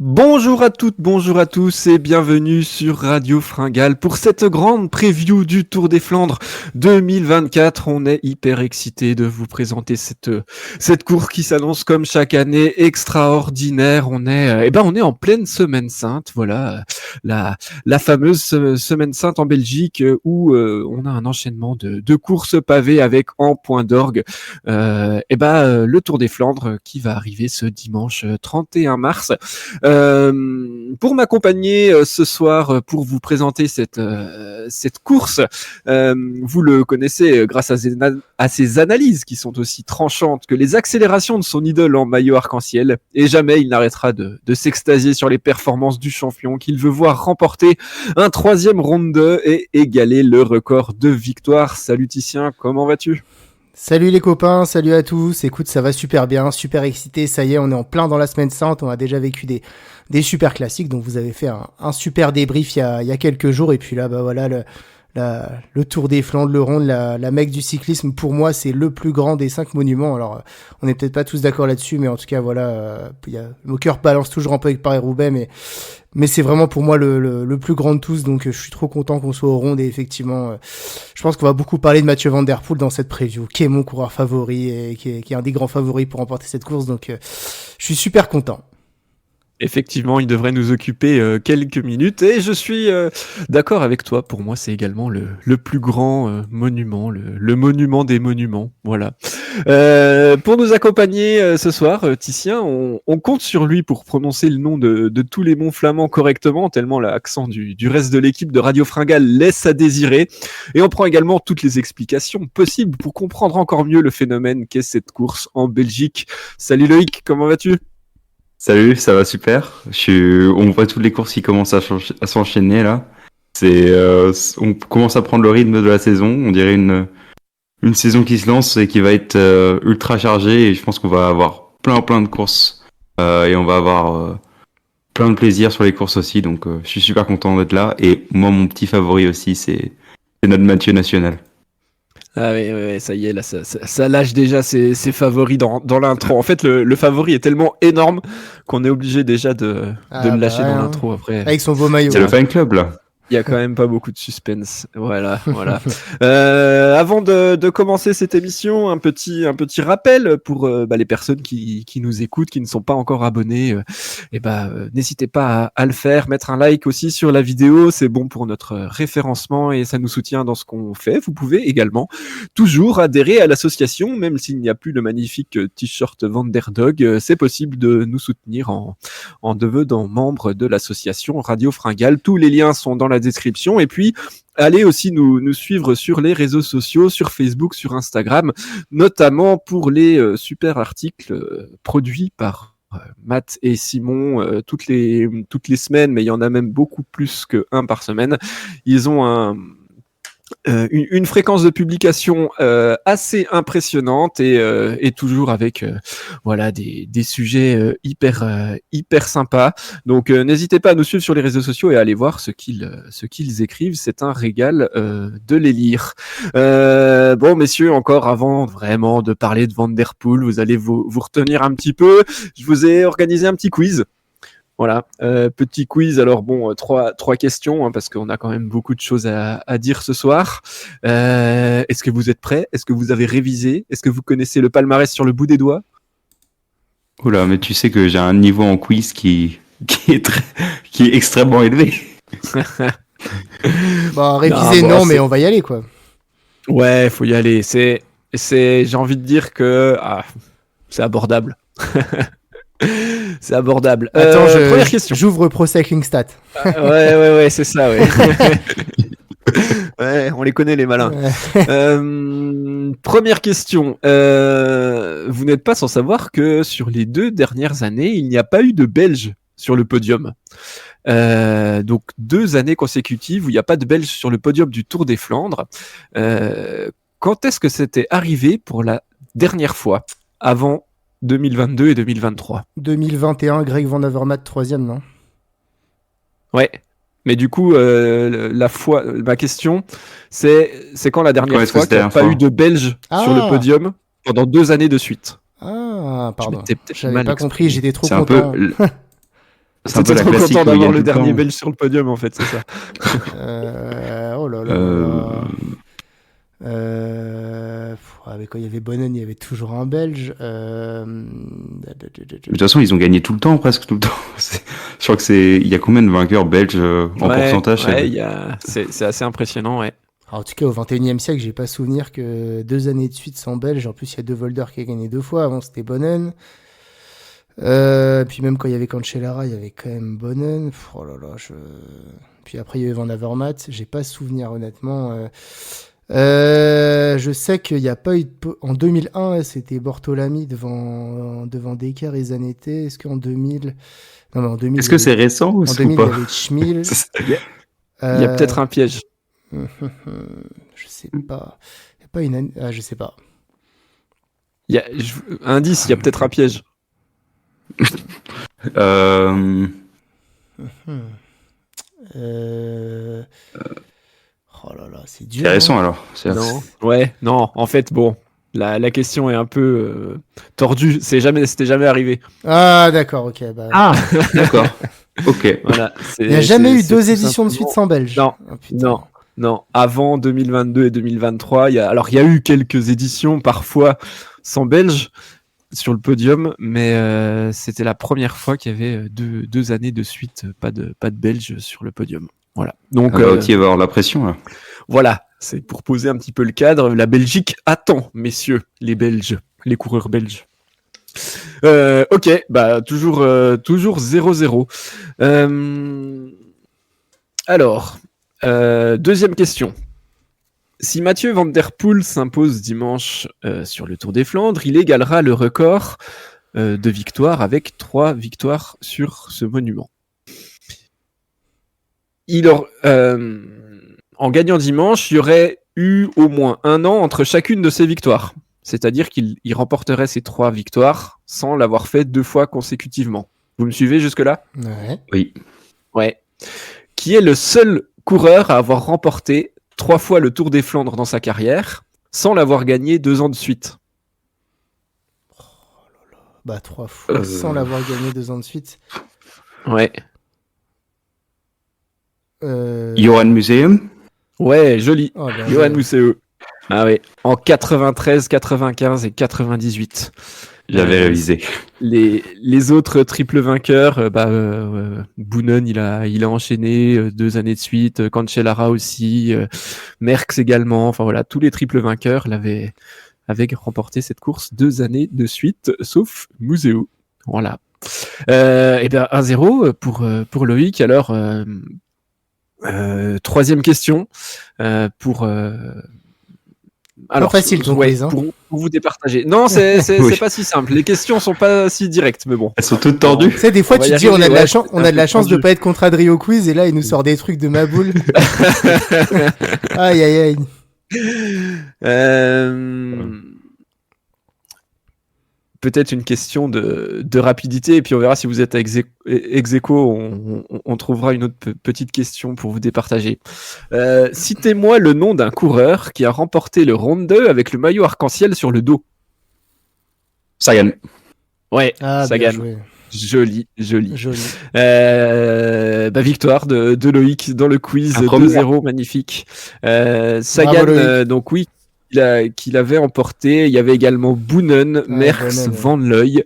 Bonjour à toutes, bonjour à tous et bienvenue sur Radio Fringale pour cette grande preview du Tour des Flandres 2024. On est hyper excités de vous présenter cette course qui s'annonce comme chaque année extraordinaire. On est en pleine Semaine Sainte, voilà, la fameuse Semaine Sainte en Belgique où on a un enchaînement de courses pavées avec en point d'orgue le Tour des Flandres qui va arriver ce dimanche 31 mars. Pour m'accompagner ce soir, pour vous présenter cette course, vous le connaissez grâce à ses analyses qui sont aussi tranchantes que les accélérations de son idole en maillot arc-en-ciel. Et jamais il n'arrêtera de s'extasier sur les performances du champion qu'il veut voir remporter un 3e Ronde 2 et égaler le record de victoire. Salut Titien, comment vas-tu ? Salut les copains, salut à tous. Écoute, ça va super bien, super excité. Ça y est, on est en plein dans la Semaine Sainte. On a déjà vécu des super classiques. Donc vous avez fait un super débrief il y a quelques jours. Et puis là, bah voilà, le Tour des Flandres, le Ronde, la Mecque du cyclisme. Pour moi, c'est le plus grand des 5 monuments. Alors, on n'est peut-être pas tous d'accord là-dessus, mais en tout cas, voilà, mon cœur balance toujours un peu avec Paris-Roubaix, mais c'est vraiment pour moi le plus grand de tous, donc je suis trop content qu'on soit au Ronde et effectivement, je pense qu'on va beaucoup parler de Mathieu Van Der Poel dans cette preview, qui est mon coureur favori et qui est un des grands favoris pour remporter cette course, donc je suis super content. Effectivement, il devrait nous occuper quelques minutes et je suis d'accord avec toi. Pour moi, c'est également le plus grand monument, le monument des monuments. Voilà. Pour nous accompagner ce soir, Titien, on compte sur lui pour prononcer le nom de tous les mots flamands correctement, tellement l'accent du reste de l'équipe de Radio Fringale laisse à désirer. Et on prend également toutes les explications possibles pour comprendre encore mieux le phénomène qu'est cette course en Belgique. Salut Loïc, comment vas-tu ? Salut, ça va super. On voit toutes les courses qui commencent à s'enchaîner là. On commence à prendre le rythme de la saison. On dirait une saison qui se lance et qui va être ultra chargée. Et je pense qu'on va avoir plein de courses et on va avoir plein de plaisir sur les courses aussi. Donc je suis super content d'être là. Et moi, mon petit favori aussi, c'est notre Mathieu national. Ah oui, ça y est, là, ça lâche déjà ses favoris dans l'intro. En fait, le favori est tellement énorme qu'on est obligé déjà de le lâcher dans l'intro après. Avec son beau maillot. C'est le fan club, là. Il y a quand même pas beaucoup de suspense. Voilà. Avant de commencer cette émission, un petit rappel pour les personnes qui nous écoutent, qui ne sont pas encore abonnées. N'hésitez pas à le faire, mettre un like aussi sur la vidéo, c'est bon pour notre référencement et ça nous soutient dans ce qu'on fait. Vous pouvez également toujours adhérer à l'association, même s'il n'y a plus le magnifique t-shirt Vanderdog, c'est possible de nous soutenir en devenant membre de l'association Radio Fringale. Tous les liens sont dans la description et puis allez aussi nous suivre sur les réseaux sociaux, sur Facebook, sur Instagram, notamment pour les super articles produits par Matt et Simon toutes les semaines, mais il y en a même beaucoup plus qu'un par semaine. Ils ont une fréquence de publication assez impressionnante et toujours avec des sujets hyper sympas. Donc n'hésitez pas à nous suivre sur les réseaux sociaux et à aller voir ce qu'ils écrivent. C'est un régal de les lire. Bon messieurs, encore avant vraiment de parler de Van Der Poel, vous allez vous retenir un petit peu. Je vous ai organisé un petit quiz. Voilà, petit quiz. Alors bon, trois questions parce qu'on a quand même beaucoup de choses à dire ce soir. Est-ce que vous êtes prêts ? Est-ce que vous avez révisé ? Est-ce que vous connaissez le palmarès sur le bout des doigts ? Oula, mais tu sais que j'ai un niveau en quiz qui est extrêmement élevé. Réviser non, mais on va y aller quoi. Ouais, faut y aller. J'ai envie de dire que c'est abordable. C'est abordable. Attends, première question. J'ouvre Pro Cycling Stat. Ouais, c'est ça, ouais. Ouais, on les connaît les malins. Ouais. Première question. Vous n'êtes pas sans savoir que sur les 2 dernières années, il n'y a pas eu de Belge sur le podium. Donc 2 années consécutives où il n'y a pas de Belge sur le podium du Tour des Flandres. Quand est-ce que c'était arrivé pour la dernière fois avant 2022 et 2023. 2021, Greg Van Avermaet 3e, non ? Ouais. Mais du coup, ma question, c'est quand la dernière fois qu'il n'y a pas eu de Belge sur le podium pendant 2 années de suite. Ah, pardon. J'avais pas compris, j'étais trop content. C'est un peu T'étais la trop classique content où il d'avoir gagne le tout dernier temps. belge sur le podium, en fait, c'est ça. Oh là là Euh, là là. Mais quand il y avait Bonnen, il y avait toujours un Belge. De toute façon, ils ont gagné tout le temps, presque tout le temps. Je crois que il y a combien de vainqueurs belges en pourcentage? Ouais, c'est assez impressionnant, ouais. En tout cas, au 21e siècle, j'ai pas souvenir que 2 années de suite sans Belge. En plus, il y a De Volder qui a gagné 2 fois. Avant, c'était Bonnen. Puis même quand il y avait Cancellara, il y avait quand même Bonnen. Oh là là, Puis après, il y avait Van Avermaet. J'ai pas souvenir, honnêtement. Je sais qu'il n'y a pas eu en 2001, c'était Bortolami devant Decker et Zanetti. Est-ce qu'en 2000, non, mais en 2000, Est-ce que c'est récent ou en 2000, il y pas? avait Schmil. Il y a peut-être un piège. Je sais pas. Il y a pas une année. Je sais pas. Indice, il y a peut-être un piège. Euh, Oh là là, c'est dur. C'est récent Hein. alors. Non. Ouais, non. En fait, bon, la question est un peu tordue. C'était jamais arrivé. Ah d'accord, ok. Bah, Ah, d'accord. Ok. Voilà. il n'y a jamais eu 2 tout éditions de suite simplement- sans Belge. Non, Oh, putain. non, non. Avant 2022 et 2023, il y a eu quelques éditions parfois sans Belge sur le podium, mais c'était la première fois qu'il y avait deux années de suite pas de Belge sur le podium. Voilà. Donc Qui va avoir la pression là. voilà, c'est pour poser un petit peu le cadre. La Belgique attend, messieurs, les Belges, les coureurs belges. Ok, bah toujours 0-0. Alors, deuxième question. Si Mathieu Van Der Poel s'impose dimanche sur le Tour des Flandres, il égalera le record de victoires avec 3 victoires sur ce monument. En gagnant dimanche, il y aurait eu au moins 1 an entre chacune de ces victoires. C'est-à-dire qu'il remporterait ces 3 victoires sans l'avoir fait 2 fois consécutivement. Vous me suivez jusque-là ? Ouais. Oui. Ouais. Qui est le seul coureur à avoir remporté 3 fois le Tour des Flandres dans sa carrière sans l'avoir gagné 2 ans de suite. Bah 3 fois sans l'avoir gagné 2 ans de suite. Ouais. Johan Museum. Ouais, joli. Oh, ben, Johan Museeuw. Ah ouais. En 93, 95 et 98. J'avais révisé. Les autres triples vainqueurs, Boonen, il a enchaîné 2 années de suite, Cancellara aussi, Merckx également. Enfin voilà, tous les triples vainqueurs avaient remporté cette course 2 années de suite, sauf Museeuw. Voilà. Et bien 1-0 pour Loïc. Alors, troisième question pour. Alors, facile ton quiz, hein. pour vous départager. Non, c'est Oui. pas si simple. Les questions sont pas si directes, mais bon. Elles sont toutes tordues. Tu sais, des fois, On va tu y te dis, on a de arriver, la ouais, chance, c'est on un a de la peu chance de tendu. pas être contradré au quiz, et là, il nous sort des trucs de ma boule. Aïe, aïe, aïe. Peut-être une question de rapidité, et puis on verra si vous êtes ex aequo, on trouvera une autre petite question pour vous départager. Citez-moi le nom d'un coureur qui a remporté le Ronde avec le maillot arc-en-ciel sur le dos. Sagan. Ouais, Ah, bien Sagan. joué. Joli. Joli. Victoire de Loïc dans le quiz, Un premier. 2-0, magnifique. Sagan, Bravo, Loïc. donc oui, qu'il avait emporté. Il y avait également Boonen, Merckx, Boonen, ouais. Van Looy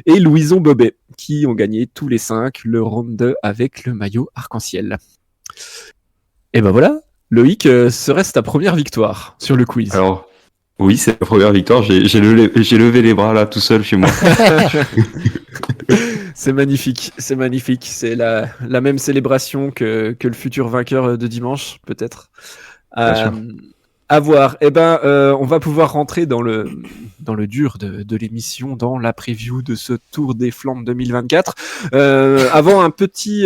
et Louison Bobet qui ont gagné tous les 5 le Ronde avec le maillot arc-en-ciel. Et ben voilà, Loïc, serait-ce ta première victoire sur le quiz? Alors, oui, c'est la première victoire. J'ai levé les bras là tout seul chez moi. C'est magnifique, c'est magnifique. C'est la même célébration que le futur vainqueur de dimanche, peut-être. Bien sûr. À voir. Eh ben, on va pouvoir rentrer dans le dur de l'émission, dans la preview de ce Tour des Flandres 2024. Avant un petit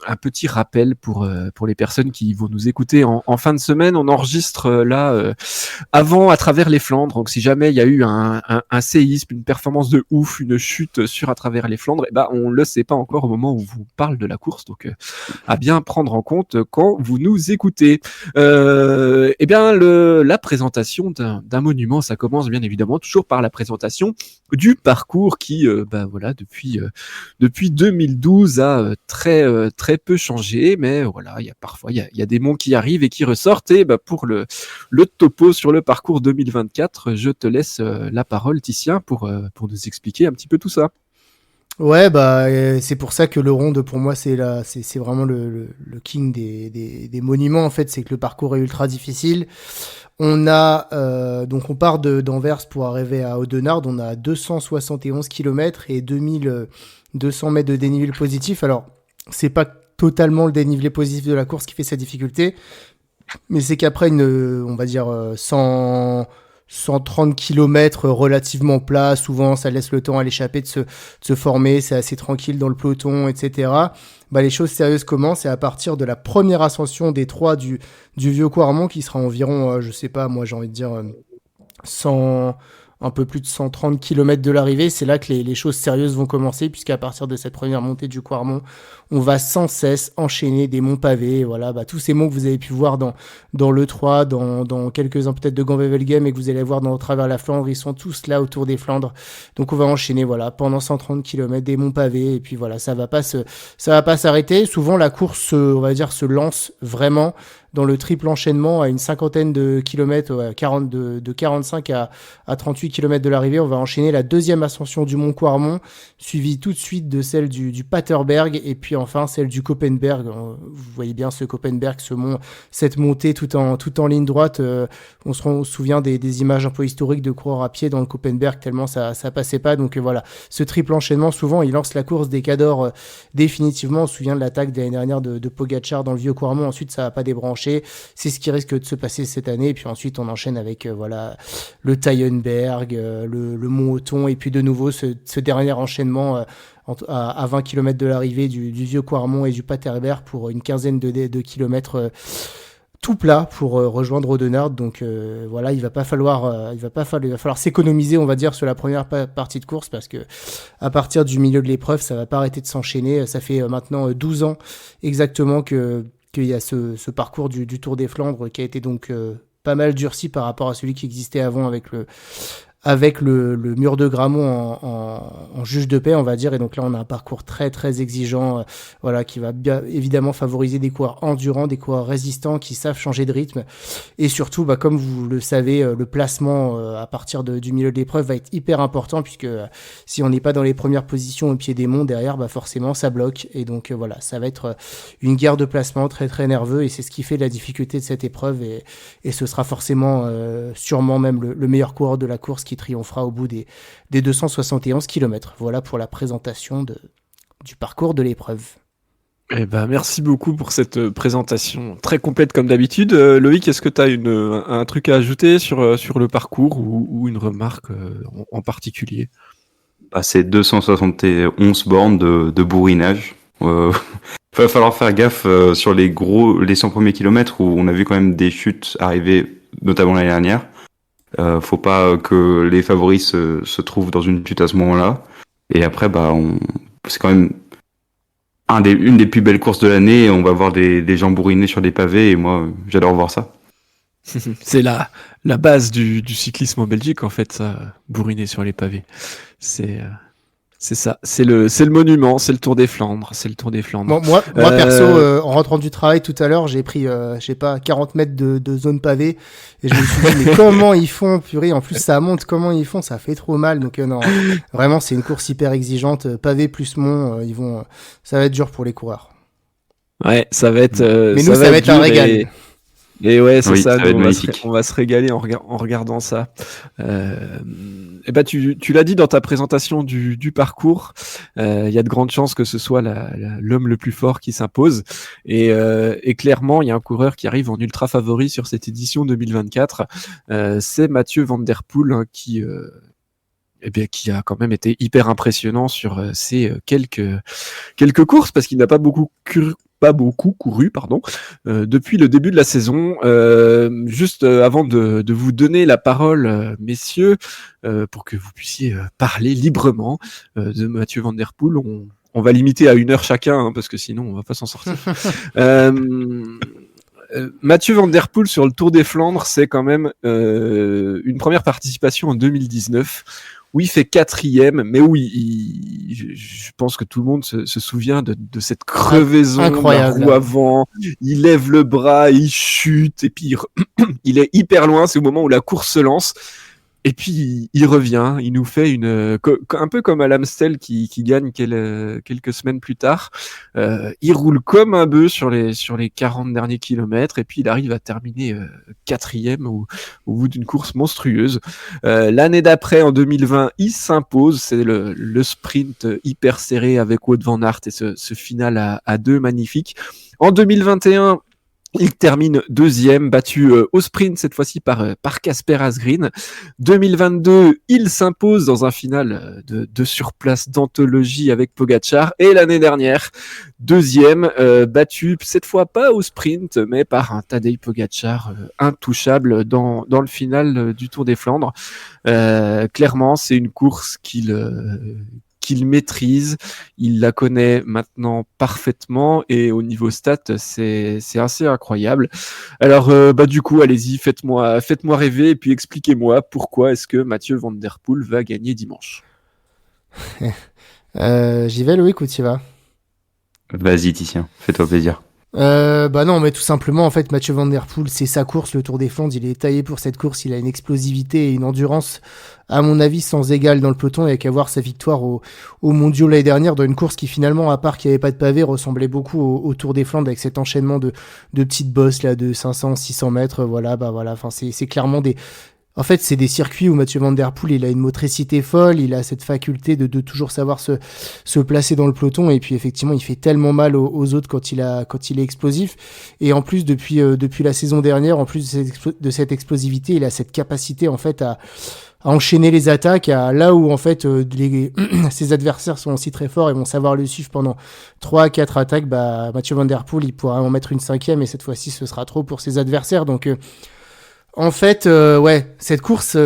un petit rappel pour les personnes qui vont nous écouter en fin de semaine. On enregistre là avant à travers les Flandres. Donc si jamais il y a eu un séisme, une performance de ouf, une chute sur à travers les Flandres, on le sait pas encore au moment où vous parle de la course. Donc à bien prendre en compte quand vous nous écoutez. La présentation d'un monument, ça commence bien évidemment toujours par la présentation du parcours qui depuis 2012 a très peu changé, mais voilà, il y a des monts qui arrivent et qui ressortent. Et pour le topo sur le parcours 2024, je te laisse la parole, Titien, pour nous expliquer un petit peu tout ça. Ouais, c'est pour ça que le Ronde, pour moi, c'est vraiment le king des monuments, en fait. C'est que le parcours est ultra difficile. On on part d'Anvers pour arriver à Oudenaarde. On a 271 km et 2200 mètres de dénivelé positif. Alors, c'est pas totalement le dénivelé positif de la course qui fait sa difficulté, mais c'est qu'après on va dire, 130 km relativement plat, souvent ça laisse le temps à l'échappée de se former, c'est assez tranquille dans le peloton, etc. Les choses sérieuses commencent, et à partir de la première ascension des 3 du Vieux Quarmont, qui sera environ, je sais pas, moi j'ai envie de dire 100, un peu plus de 130 km de l'arrivée, c'est là que les choses sérieuses vont commencer, puisqu'à partir de cette première montée du Quarmont, on va sans cesse enchaîner des monts pavés. Voilà, tous ces monts que vous avez pu voir dans l'E3, dans quelques-uns peut-être de Gand-Wevelgem, et que vous allez voir dans travers la Flandre, ils sont tous là autour des Flandres. Donc on va enchaîner, voilà, pendant 130 km des monts pavés, et puis voilà, ça va pas s'arrêter. Souvent la course, on va dire, se lance vraiment dans le triple enchaînement à une cinquantaine de kilomètres, de 45 à 38 km de l'arrivée. On va enchaîner la deuxième ascension du Mont Quarmont, suivie tout de suite de celle du Paterberg, et puis enfin celle du Koppenberg. Vous voyez bien ce Koppenberg, cette montée tout en ligne droite. On se souvient des images un peu historiques de coureurs à pied dans le Koppenberg, tellement ça passait pas. Donc voilà, ce triple enchaînement, souvent il lance la course des Cadors définitivement. On se souvient de l'attaque de l'année dernière de Pogačar dans le Vieux Quarmont. Ensuite ça va pas débranché. C'est ce qui risque de se passer cette année. Et puis ensuite on enchaîne avec le Tyenberg, le Mont Othon, et puis de nouveau ce dernier enchaînement à 20 km de l'arrivée du Vieux Quarmont et du Paterberg, pour une quinzaine de kilomètres tout plat pour rejoindre Oudenaarde. Donc voilà, il va falloir s'économiser, on va dire, sur la première partie de course, parce que à partir du milieu de l'épreuve, ça va pas arrêter de s'enchaîner. Ça fait maintenant 12 ans exactement qu'il y a ce parcours du Tour des Flandres, qui a été donc pas mal durci par rapport à celui qui existait avant, avec le mur de Grammont en juge de paix, on va dire. Et donc là, on a un parcours très très exigeant, qui va bien évidemment favoriser des coureurs endurants, des coureurs résistants qui savent changer de rythme. Et surtout, comme vous le savez, le placement à partir du milieu de l'épreuve va être hyper important, puisque si on n'est pas dans les premières positions au pied des monts, derrière, forcément ça bloque. Et donc voilà, ça va être une guerre de placement très très nerveux, et c'est ce qui fait la difficulté de cette épreuve. Et ce sera forcément sûrement même le meilleur coureur de la course qui triomphera au bout des 271 km. Voilà pour la présentation du parcours de l'épreuve. Merci beaucoup pour cette présentation très complète comme d'habitude. Loïc, est-ce que tu as un truc à ajouter sur le parcours, ou une remarque en particulier? C'est 271 bornes de bourrinage. Va falloir faire gaffe sur les 100 premiers kilomètres, où on a vu quand même des chutes arriver, notamment l'année dernière. Faut pas que les favoris se trouvent dans une chute à ce moment-là. Et après, c'est quand même une des plus belles courses de l'année. On va voir des gens bourrinés sur des pavés, et moi, j'adore voir ça. C'est la base du cyclisme en Belgique, en fait, ça, bourriner sur les pavés. C'est ça, c'est le monument, c'est le Tour des Flandres, Moi perso, en rentrant du travail tout à l'heure, j'ai pris, 40 mètres de zone pavée, et je me suis dit, mais comment ils font, purée, en plus ça monte, comment ils font, ça fait trop mal. Donc non, vraiment c'est une course hyper exigeante, pavé plus mont, ça va être dur pour les coureurs. Ouais, ça va être. Mais nous, ça va être un régal. Et ouais, c'est oui, ça, on va se régaler en regardant ça. Tu l'as dit dans ta présentation du parcours, il y a de grandes chances que ce soit l'homme le plus fort qui s'impose. Et clairement, il y a un coureur qui arrive en ultra favori sur cette édition 2024. C'est Mathieu Van Der Poel, hein, qui a quand même été hyper impressionnant sur ces quelques courses, parce qu'il n'a pas beaucoup pas beaucoup couru, pardon, depuis le début de la saison. Juste avant de vous donner la parole, messieurs, pour que vous puissiez parler librement de Mathieu Van Der Poel, on va limiter à 1 heure chacun, hein, parce que sinon on va pas s'en sortir. Mathieu Van Der Poel sur le Tour des Flandres, c'est quand même une première participation en 2019 où il fait 4e, mais où je pense que tout le monde se souvient de cette crevaison de la roue avant. Il lève le bras, il chute, et puis il est hyper loin. C'est au moment où la course se lance. Et puis il revient, il nous fait un peu comme à l'Amstel qui gagne quelques semaines plus tard. Il roule comme un bœuf sur les 40 derniers kilomètres, et puis il arrive à terminer 4e au bout d'une course monstrueuse. L'année d'après, en 2020, il s'impose. C'est le sprint hyper serré avec Wout van Aert et ce final à 2 magnifique. En 2021, il termine 2e, battu au sprint cette fois-ci par Casper Asgreen. 2022, il s'impose dans un final de surplace d'anthologie avec Pogačar. Et l'année dernière, 2e, battu cette fois pas au sprint, mais par un Tadej Pogačar intouchable dans le final du Tour des Flandres. Clairement, c'est une course qu'il maîtrise, il la connaît maintenant parfaitement, et au niveau stats, c'est assez incroyable. Alors du coup, allez-y, faites-moi rêver, et puis expliquez-moi pourquoi est-ce que Mathieu Van Der Poel va gagner dimanche. J'y vais, Loïc, ou t'y vas? Vas-y, Titien, fais-toi plaisir. Non, mais tout simplement, en fait, Mathieu Van Der Poel, c'est sa course, le Tour des Flandres. Il est taillé pour cette course. Il a une explosivité et une endurance, à mon avis, sans égal dans le peloton. Il n'y a qu'à voir sa victoire au Mondiaux l'année dernière, dans une course qui, finalement, à part qu'il n'y avait pas de pavé, ressemblait beaucoup au Tour des Flandres, avec cet enchaînement de petites bosses là, de 500, 600 mètres. Voilà. Enfin, c'est clairement En fait, c'est des circuits où Mathieu Van Der Poel, il a une motricité folle, il a cette faculté de toujours savoir se placer dans le peloton, et puis effectivement, il fait tellement mal aux autres quand il est explosif. Et en plus, depuis la saison dernière, en plus de cette explosivité, il a cette capacité en fait à enchaîner les attaques, là où en fait ses adversaires sont aussi très forts et vont savoir le suivre pendant 3-4 attaques. Mathieu Van Der Poel, il pourra en mettre une 5e, et cette fois-ci, ce sera trop pour ses adversaires. Donc en fait, cette course,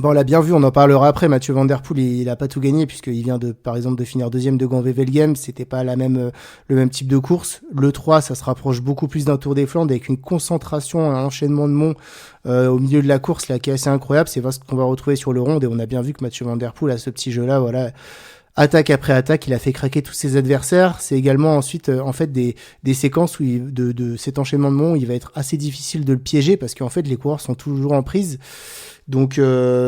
on l'a bien vu, on en parlera après. Mathieu Van Der Poel, il a pas tout gagné, puisqu'il vient par exemple de finir 2e de Gand-Wevelgem. C'était pas le même type de course. Le 3, ça se rapproche beaucoup plus d'un Tour des Flandres, avec une concentration, un enchaînement de monts au milieu de la course là, qui est assez incroyable. C'est ce qu'on va retrouver sur le Ronde, et on a bien vu que Mathieu Van Der Poel a ce petit jeu-là, voilà. Attaque après attaque, il a fait craquer tous ses adversaires. C'est également ensuite en fait des séquences où de cet enchaînement de monts, il va être assez difficile de le piéger, parce qu'en fait les coureurs sont toujours en prise. Donc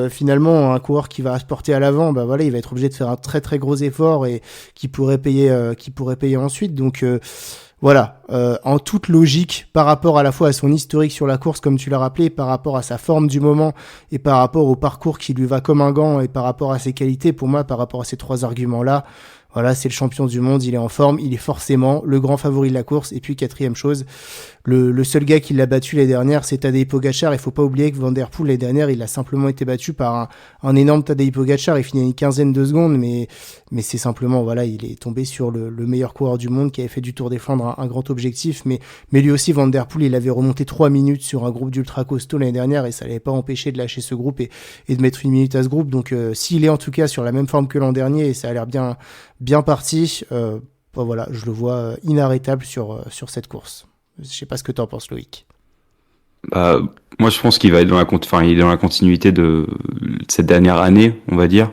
finalement, un coureur qui va se porter à l'avant, il va être obligé de faire un très très gros effort, et qui pourrait payer ensuite. Donc voilà, en toute logique, par rapport à la fois à son historique sur la course, comme tu l'as rappelé, par rapport à sa forme du moment, et par rapport au parcours qui lui va comme un gant, et par rapport à ses qualités, pour moi, par rapport à ces 3 arguments-là, voilà, c'est le champion du monde, il est en forme, il est forcément le grand favori de la course. Et puis 4e chose, le seul gars qui l'a battu l'année dernière, c'est Tadej Pogačar. Il faut pas oublier que Van Der Poel l'année dernière, il a simplement été battu par un énorme Tadej Pogačar. Il finit à une 15aine de secondes, mais c'est simplement, voilà, il est tombé sur le meilleur coureur du monde, qui avait fait du Tour des Flandres un grand objectif. Mais lui aussi, Van Der Poel, il avait remonté 3 minutes sur un groupe d'ultra costauds l'année dernière, et ça l'avait pas empêché de lâcher ce groupe et de mettre 1 minute à ce groupe. Donc s'il est en tout cas sur la même forme que l'an dernier, et ça a l'air bien parti, voilà, je le vois inarrêtable sur cette course. Je sais pas ce que t'en penses, Loïc. Moi, je pense qu'il va être il est dans la continuité de cette dernière année, on va dire.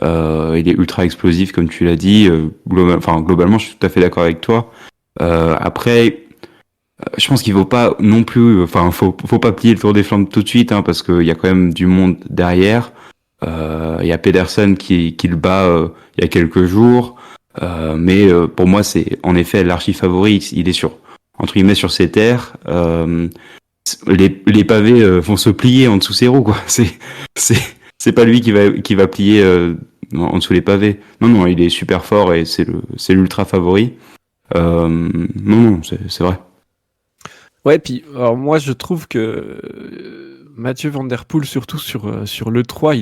Il est ultra explosif, comme tu l'as dit. Globalement, je suis tout à fait d'accord avec toi. Après, je pense qu'il faut pas non plus, faut pas plier le Tour des Flandres tout de suite, hein, parce qu'il y a quand même du monde derrière. Il y a Pedersen qui le bat il y a quelques jours. Mais pour moi, c'est en effet l'archi favori. Il est entre guillemets sur ses terres. Les pavés vont se plier en dessous ses roues, quoi. C'est pas lui qui va plier en dessous les pavés. Non, il est super fort, et c'est l'ultra favori. Non, c'est vrai. Ouais, puis alors moi je trouve que Mathieu Van Der Poel, surtout sur le 3,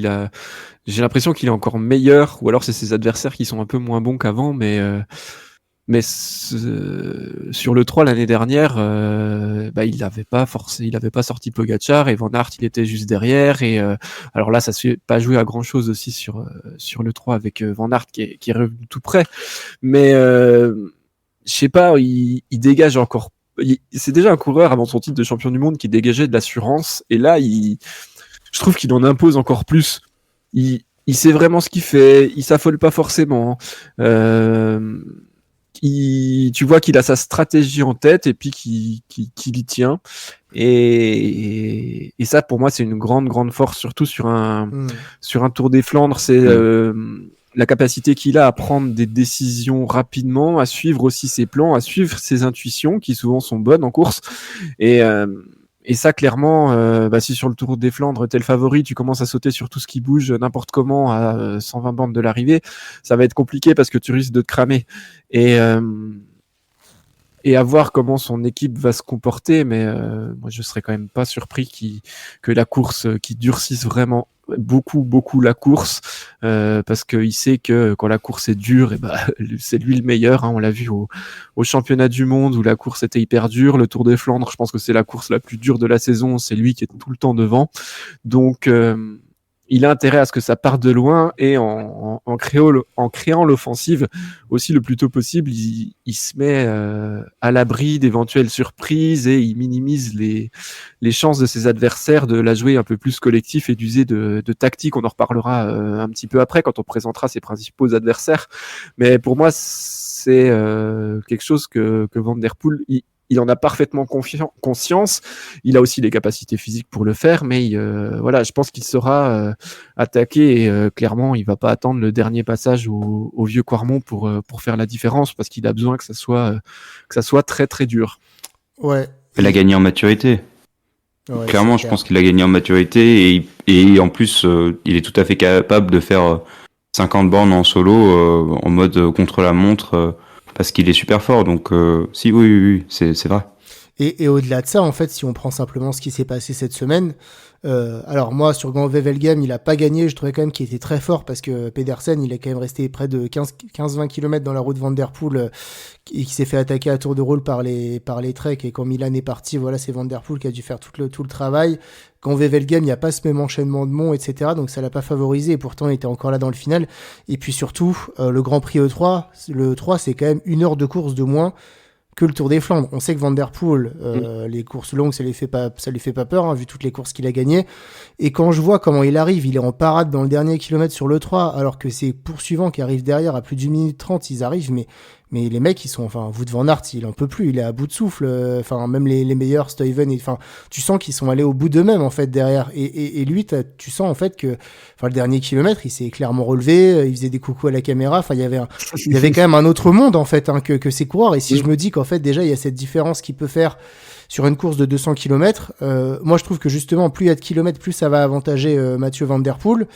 j'ai l'impression qu'il est encore meilleur, ou alors c'est ses adversaires qui sont un peu moins bons qu'avant, mais Mais sur le 3 l'année dernière, il n'avait pas sorti Pogačar et Van Aert il était juste derrière et alors là ça se fait pas jouer à grand chose aussi sur le 3 avec Van Aert qui est revenu tout près, mais je sais pas, il dégage encore. C'est déjà un coureur avant son titre de champion du monde qui dégageait de l'assurance et là je trouve qu'il en impose encore plus. Il sait vraiment ce qu'il fait, il s'affole pas forcément. Tu vois qu'il a sa stratégie en tête et puis qu'il y tient. Et ça, pour moi, c'est une grande force, surtout sur un Tour des Flandres. C'est la capacité qu'il a à prendre des décisions rapidement, à suivre aussi ses plans, à suivre ses intuitions, qui souvent sont bonnes en course. Et ça, clairement, si sur le Tour des Flandres, t'es le favori, tu commences à sauter sur tout ce qui bouge n'importe comment à 120 bandes de l'arrivée, ça va être compliqué parce que tu risques de te cramer. Et à voir comment son équipe va se comporter, mais moi, je serais quand même pas surpris que la course, qui durcisse vraiment beaucoup la course, parce qu'il sait que quand la course est dure, c'est lui le meilleur, hein, on l'a vu au championnat du monde où la course était hyper dure. Le Tour des Flandres, je pense que c'est la course la plus dure de la saison, c'est lui qui est tout le temps devant, donc il a intérêt à ce que ça parte de loin et en créant l'offensive aussi le plus tôt possible, il se met à l'abri d'éventuelles surprises et il minimise les chances de ses adversaires de la jouer un peu plus collectif et d'user de tactique. On en reparlera un petit peu après quand on présentera ses principaux adversaires. Mais pour moi, c'est quelque chose que Van Der Poel, il en a parfaitement conscience. Il a aussi les capacités physiques pour le faire, mais voilà, je pense qu'il saura attaquer et clairement, il va pas attendre le dernier passage au vieux Quarmont pour faire la différence parce qu'il a besoin que ça soit très très dur. Ouais. Il a gagné en maturité. Ouais, clairement, je pense qu'il a gagné en maturité et en plus, il est tout à fait capable de faire 50 bornes en solo en mode contre la montre. Parce qu'il est super fort, donc oui, c'est vrai. Et au-delà de ça, en fait, si on prend simplement ce qui s'est passé cette semaine, alors moi, sur Grand Wevelgem, il a pas gagné, je trouvais quand même qu'il était très fort, parce que Pedersen, il est quand même resté près de 15-20 km dans la route Van Der Poel, et qui s'est fait attaquer à tour de rôle par les treks, et quand Milan est parti, voilà, c'est Van Der Poel qui a dû faire tout le travail. Quand Wevelgem, il n'y a pas ce même enchaînement de monts, etc., donc ça l'a pas favorisé, et pourtant il était encore là dans le final. Et puis surtout, le Grand Prix E3, le 3, c'est quand même 1 heure de course de moins que le Tour des Flandres. On sait que Van Der Poel, les courses longues, ça lui fait pas peur, hein, vu toutes les courses qu'il a gagnées. Et quand je vois comment il arrive, il est en parade dans le dernier kilomètre sur le 3, alors que ses poursuivants qui arrivent derrière à plus d'1 minute 30, ils arrivent, mais les mecs, ils sont, enfin, Wout van Aert, il en peut plus, il est à bout de souffle, enfin, même les meilleurs, Stuyven, enfin, tu sens qu'ils sont allés au bout d'eux-mêmes, en fait, derrière. Et lui, tu sens, en fait, que, enfin, le dernier kilomètre, il s'est clairement relevé, il faisait des coucous à la caméra, enfin, il y avait quand même un autre monde, en fait, hein, que ces coureurs. Et si je me dis qu'en fait, déjà, il y a cette différence qu'il peut faire sur une course de 200 km, moi, je trouve que justement, plus il y a de kilomètres, plus ça va avantager Mathieu Van Der Poel.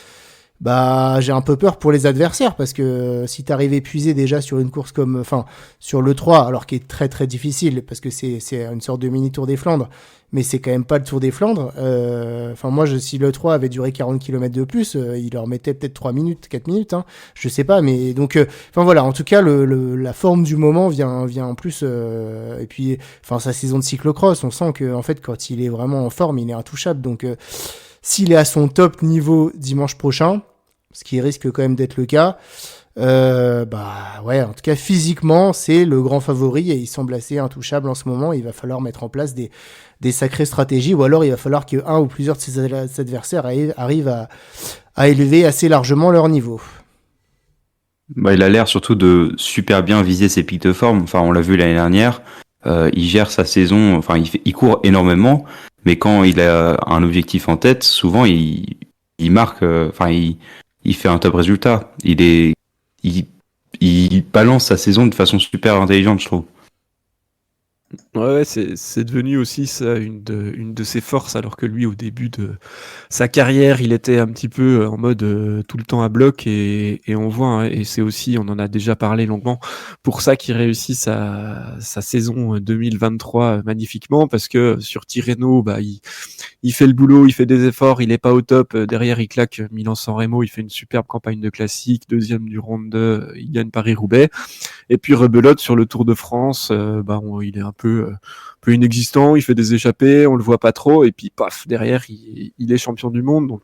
Bah, j'ai un peu peur pour les adversaires parce que si t'arrives épuisé déjà sur une course comme, enfin, sur le 3, alors qui est très très difficile parce que c'est une sorte de mini Tour des Flandres, mais c'est quand même pas le Tour des Flandres. Enfin, moi, si le 3 avait duré 40 km de plus, il leur mettait peut-être 3 minutes, 4 minutes, hein. Je sais pas, mais donc, enfin voilà, en tout cas, la forme du moment vient en plus, et puis, enfin, sa saison de cyclocross, on sent que, en fait, quand il est vraiment en forme, il est intouchable. Donc, s'il est à son top niveau dimanche prochain, ce qui risque quand même d'être le cas, bah ouais, en tout cas physiquement c'est le grand favori et il semble assez intouchable en ce moment. Il va falloir mettre en place des sacrées stratégies, ou alors il va falloir qu'un ou plusieurs de ses adversaires arrivent à élever assez largement leur niveau. Bah, il a l'air surtout de super bien viser ses pics de forme. Enfin, on l'a vu l'année dernière, il gère sa saison, enfin il court énormément, mais quand il a un objectif en tête, souvent il marque, il fait un top résultat. Il balance sa saison de façon super intelligente, je trouve. Ouais, c'est devenu aussi ça une de ses forces, alors que lui, au début de sa carrière, il était un petit peu en mode tout le temps à bloc et on voit, hein, et c'est aussi, on en a déjà parlé longuement, pour ça qu'il réussit sa saison 2023 magnifiquement, parce que sur Tirreno, bah, il fait le boulot, il fait des efforts, il est pas au top, derrière il claque Milan-San Remo, il fait une superbe campagne de classique, deuxième du Ronde 2, il gagne Paris-Roubaix. Et puis rebelote sur le Tour de France, il est un peu inexistant, il fait des échappées, on le voit pas trop, et puis paf, derrière il est champion du monde, donc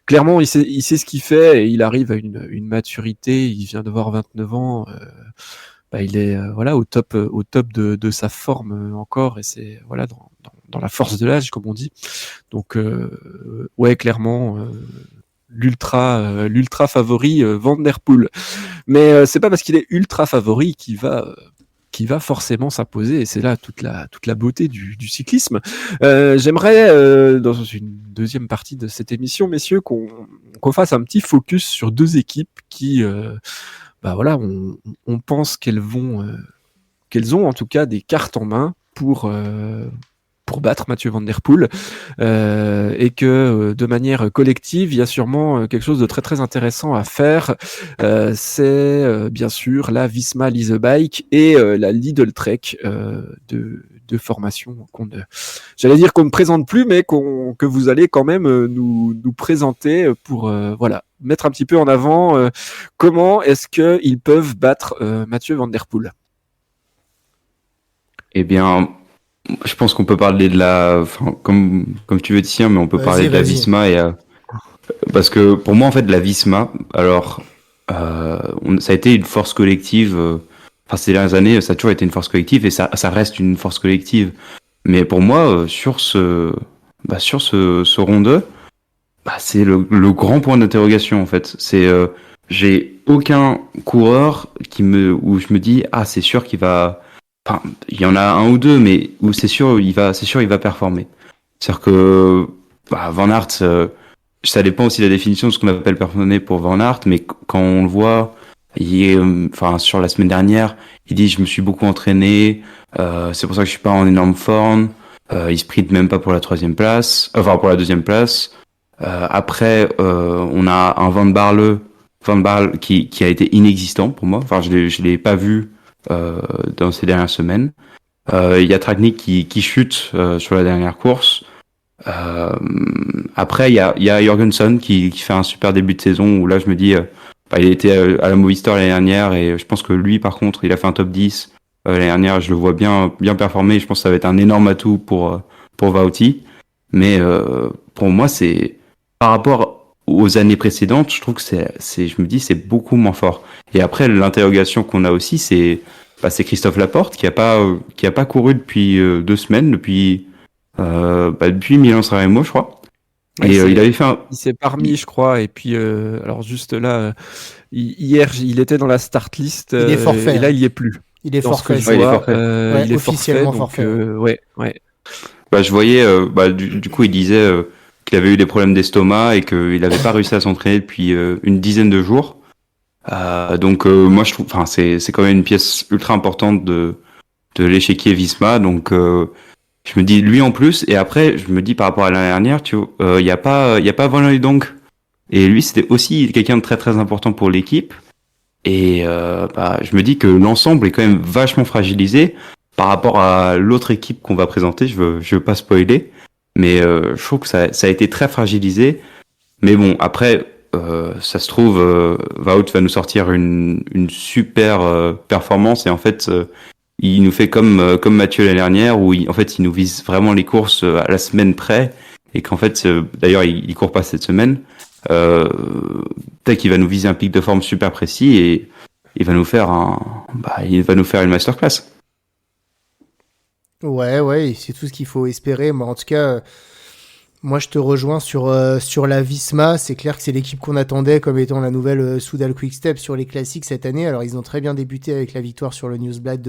clairement il sait ce qu'il fait, et il arrive à une maturité, il vient d'avoir 29 ans, il est au top de sa forme encore, et c'est dans la force de l'âge comme on dit. Donc clairement l'ultra favori Van Der Poel. Mais c'est pas parce qu'il est ultra favori qu'il va forcément s'imposer, et c'est là toute la beauté du cyclisme. J'aimerais dans une deuxième partie de cette émission, messieurs, qu'on fasse un petit focus sur deux équipes qui on pense qu'elles ont en tout cas des cartes en main pour battre Mathieu Van Der Poel, et que de manière collective, il y a sûrement quelque chose de très très intéressant à faire. C'est bien sûr la Visma Lease a Bike et la Lidl Trek de formation j'allais dire qu'on ne présente plus, mais que vous allez quand même nous présenter pour mettre un petit peu en avant comment est-ce qu'ils peuvent battre Mathieu Van Der Poel. Eh bien, je pense qu'on peut parler comme tu veux, Tien, mais on peut parler de la Visma parce que pour moi, en fait, la Visma, alors, ça a été une force collective. Ces dernières années, ça a toujours été une force collective, et ça reste une force collective. Mais pour moi, sur ce rond 2, c'est le grand point d'interrogation, en fait. J'ai aucun coureur où je me dis, c'est sûr qu'il va. Enfin, il y en a un ou deux, mais où c'est sûr il va performer. C'est-à-dire que Van Aert, ça dépend aussi de la définition de ce qu'on appelle performer pour Van Aert, mais quand on le voit, sur la semaine dernière, il dit je me suis beaucoup entraîné, c'est pour ça que je suis pas en énorme forme. Il sprint même pas pour la pour la deuxième place. Après, on a un Van Baarle qui a été inexistant pour moi. Enfin, je l'ai pas vu dans ces dernières semaines. Il y a Tratnik qui chute sur la dernière course. Après, il y a Jorgensen qui fait un super début de saison, où là je me dis il était à la Movistar l'année dernière, et je pense que lui, par contre, il a fait un top 10 l'année dernière. Je le vois bien performer. Je pense que ça va être un énorme atout pour Vauti. Mais pour moi, c'est par rapport aux années précédentes, je trouve que je me dis c'est beaucoup moins fort. Et après, l'interrogation qu'on a aussi, c'est Christophe Laporte qui a pas couru depuis 2 semaines, depuis Milan-San Remo, je crois. Et il avait fait il s'est parmi, je crois, et puis alors juste là, hier il était dans la start list, il est forfait, et là il y est plus. Il est forfait. Il est officiellement forfait. Je voyais, du coup il disait qu'il avait eu des problèmes d'estomac et qu'il n'avait pas réussi à s'entraîner depuis une dizaine de jours. Donc moi je trouve, c'est quand même une pièce ultra importante de l'échiquier Visma. Donc je me dis lui en plus, et après je me dis par rapport à l'année dernière, tu vois, il y a pas Van Hooijdonk, et lui c'était aussi quelqu'un de très très important pour l'équipe. Et je me dis que l'ensemble est quand même vachement fragilisé par rapport à l'autre équipe qu'on va présenter. Je veux pas spoiler, mais je trouve que ça a été très fragilisé. Mais bon, après, ça se trouve, Wout va nous sortir une super performance, et en fait, il nous fait comme Mathieu l'année dernière, où il nous vise vraiment les courses à la semaine près, et qu'en fait, d'ailleurs, il court pas cette semaine. Peut-être qu'il va nous viser un pic de forme super précis, et il va nous faire une masterclass. Ouais, c'est tout ce qu'il faut espérer. Mais en tout cas, moi je te rejoins sur la Visma. C'est clair que c'est l'équipe qu'on attendait comme étant la nouvelle Soudal Quick-Step sur les classiques cette année. Alors ils ont très bien débuté avec la victoire sur le Newsblad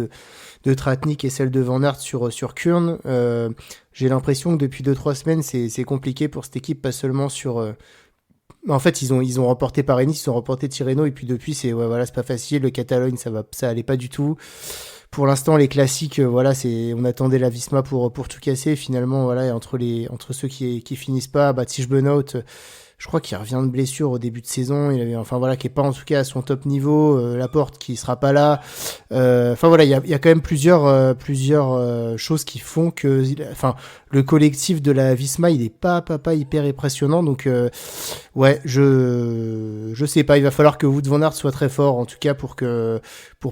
de Tratnik et celle de Van Aert sur Kuurne. J'ai l'impression que depuis 2-3 semaines c'est compliqué pour cette équipe, pas seulement sur en fait, ils ont remporté Paris-Nice, ils ont remporté Tirreno, et puis depuis c'est pas facile. Le Catalogne, ça allait pas du tout. Pour l'instant, les classiques, on attendait la Visma pour tout casser. Finalement, et entre ceux qui finissent pas, Tish Benoît, je crois qu'il revient de blessure au début de saison. Il avait, enfin voilà, qui est pas en tout cas à son top niveau. Laporte qui sera pas là. Enfin voilà, il y a quand même plusieurs choses qui font que, enfin, le collectif de la Visma, il est pas hyper impressionnant. Donc ouais, je sais pas. Il va falloir que Wout van Aert soit très fort, en tout cas pour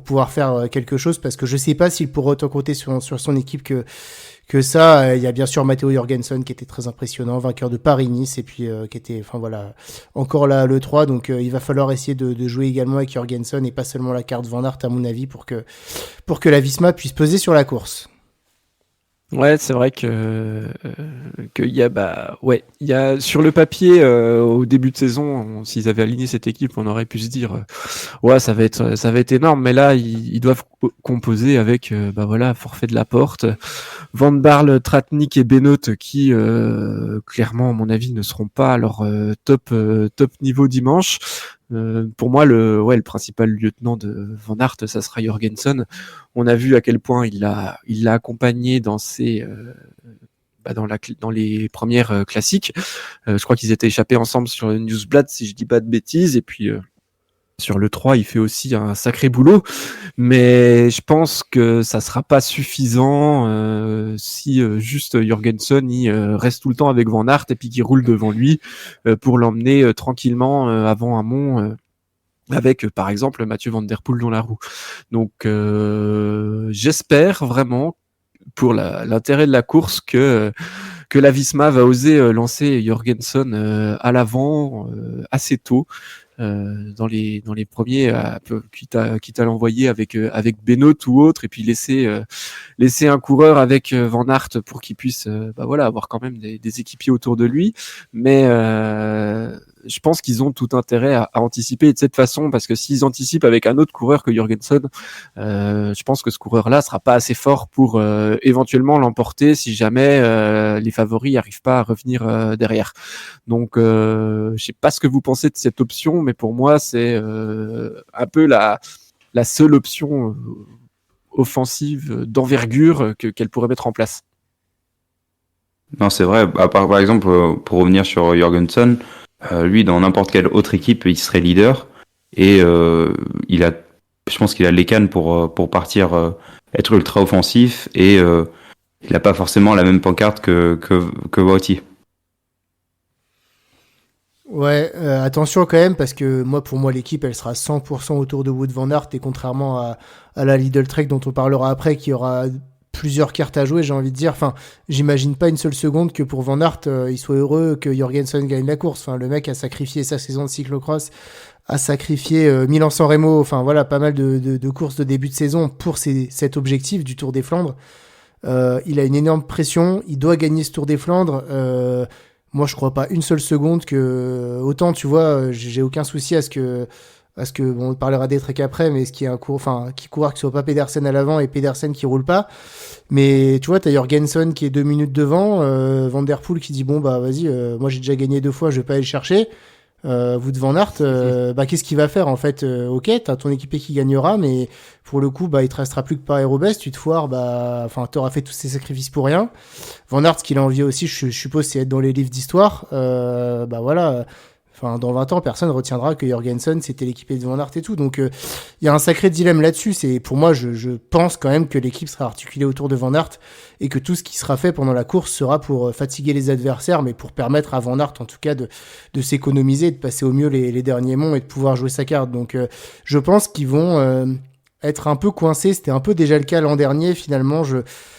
pouvoir faire quelque chose, parce que je sais pas s'il pourra autant compter sur son équipe que ça. Il y a bien sûr Matteo Jorgensen qui était très impressionnant, vainqueur de Paris-Nice, et puis qui était, enfin voilà, encore là le 3. Donc il va falloir essayer de jouer également avec Jorgensen et pas seulement la carte Van Aert, à mon avis, pour que la Visma puisse peser sur la course. Ouais, c'est vrai qu'il y a il y a sur le papier au début de saison, s'ils avaient aligné cette équipe, on aurait pu se dire ouais, ça va être énorme, mais là ils doivent composer avec forfait de Laporte, Van Barle, Tratnik et Benoît qui clairement à mon avis ne seront pas à leur top niveau dimanche. Pour moi, le principal lieutenant de Van Aert, ça sera Jorgensen. On a vu à quel point il l'a accompagné dans dans les premières classiques. Je crois qu'ils étaient échappés ensemble sur le Newsblad, si je dis pas de bêtises. Et puis sur le 3, il fait aussi un sacré boulot. Mais je pense que ça sera pas suffisant si juste Jorgensen il reste tout le temps avec Van Aert et puis qu'il roule devant lui pour l'emmener tranquillement avant un mont avec par exemple Mathieu Van Der Poel dans la roue. Donc j'espère vraiment pour l'intérêt de la course que la Visma va oser lancer Jorgensen à l'avant assez tôt. Dans les premiers, quitte à l'envoyer avec Benoît ou autre, et puis laisser un coureur avec Van Aert pour qu'il puisse avoir quand même des équipiers autour de lui. Mais je pense qu'ils ont tout intérêt à anticiper de cette façon, parce que s'ils anticipent avec un autre coureur que Jorgensen, je pense que ce coureur-là sera pas assez fort pour éventuellement l'emporter si jamais les favoris n'arrivent pas à revenir derrière. Donc je sais pas ce que vous pensez de cette option, mais pour moi c'est un peu la seule option offensive d'envergure qu'elle pourrait mettre en place. Non, c'est vrai. Par exemple, pour revenir sur Jorgensen, lui, dans n'importe quelle autre équipe, il serait leader. Et je pense qu'il a les cannes pour partir être ultra offensif. Et il n'a pas forcément la même pancarte que Wout. Ouais, attention quand même, parce que pour moi l'équipe elle sera 100% autour de Wout van Aert, et contrairement à la Lidl Trek dont on parlera après, qui aura plusieurs cartes à jouer, j'ai envie de dire. Enfin, j'imagine pas une seule seconde que pour Van Aert il soit heureux que Jorgensen gagne la course. Enfin, le mec a sacrifié sa saison de cyclocross, a sacrifié Milan-San Remo, enfin voilà, pas mal de courses de début de saison pour cet objectif du Tour des Flandres. Il a une énorme pression, il doit gagner ce Tour des Flandres. Moi, je crois pas une seule seconde que, autant, tu vois, j'ai aucun souci à ce que, bon, on parlera des treks après, mais ce qui est un coureur que ce soit pas Pedersen à l'avant et Pedersen qui roule pas. Mais tu vois, t'as Jorgensen qui est 2 minutes devant, Van Der Poel qui dit bon, bah, vas-y, moi j'ai déjà gagné 2 fois, je vais pas aller le chercher. Wout van Aert, qu'est-ce qu'il va faire en fait? Ok, t'as ton équipier qui gagnera, mais pour le coup, il te restera plus que Paris-Roubaix, tu te foires, t'auras fait tous ces sacrifices pour rien. Van Aert, ce qu'il a envie aussi, je suppose, c'est être dans les livres d'histoire. Voilà. Enfin, dans 20 ans, personne ne retiendra que Jorgensen, c'était l'équipier de Van Aert et tout. Donc, il y a un sacré dilemme là-dessus. Pour moi, je pense quand même que l'équipe sera articulée autour de Van Aert, et que tout ce qui sera fait pendant la course sera pour fatiguer les adversaires, mais pour permettre à Van Aert, en tout cas, de s'économiser, de passer au mieux les derniers monts et de pouvoir jouer sa carte. Donc, je pense qu'ils vont être un peu coincés. C'était un peu déjà le cas l'an dernier, finalement.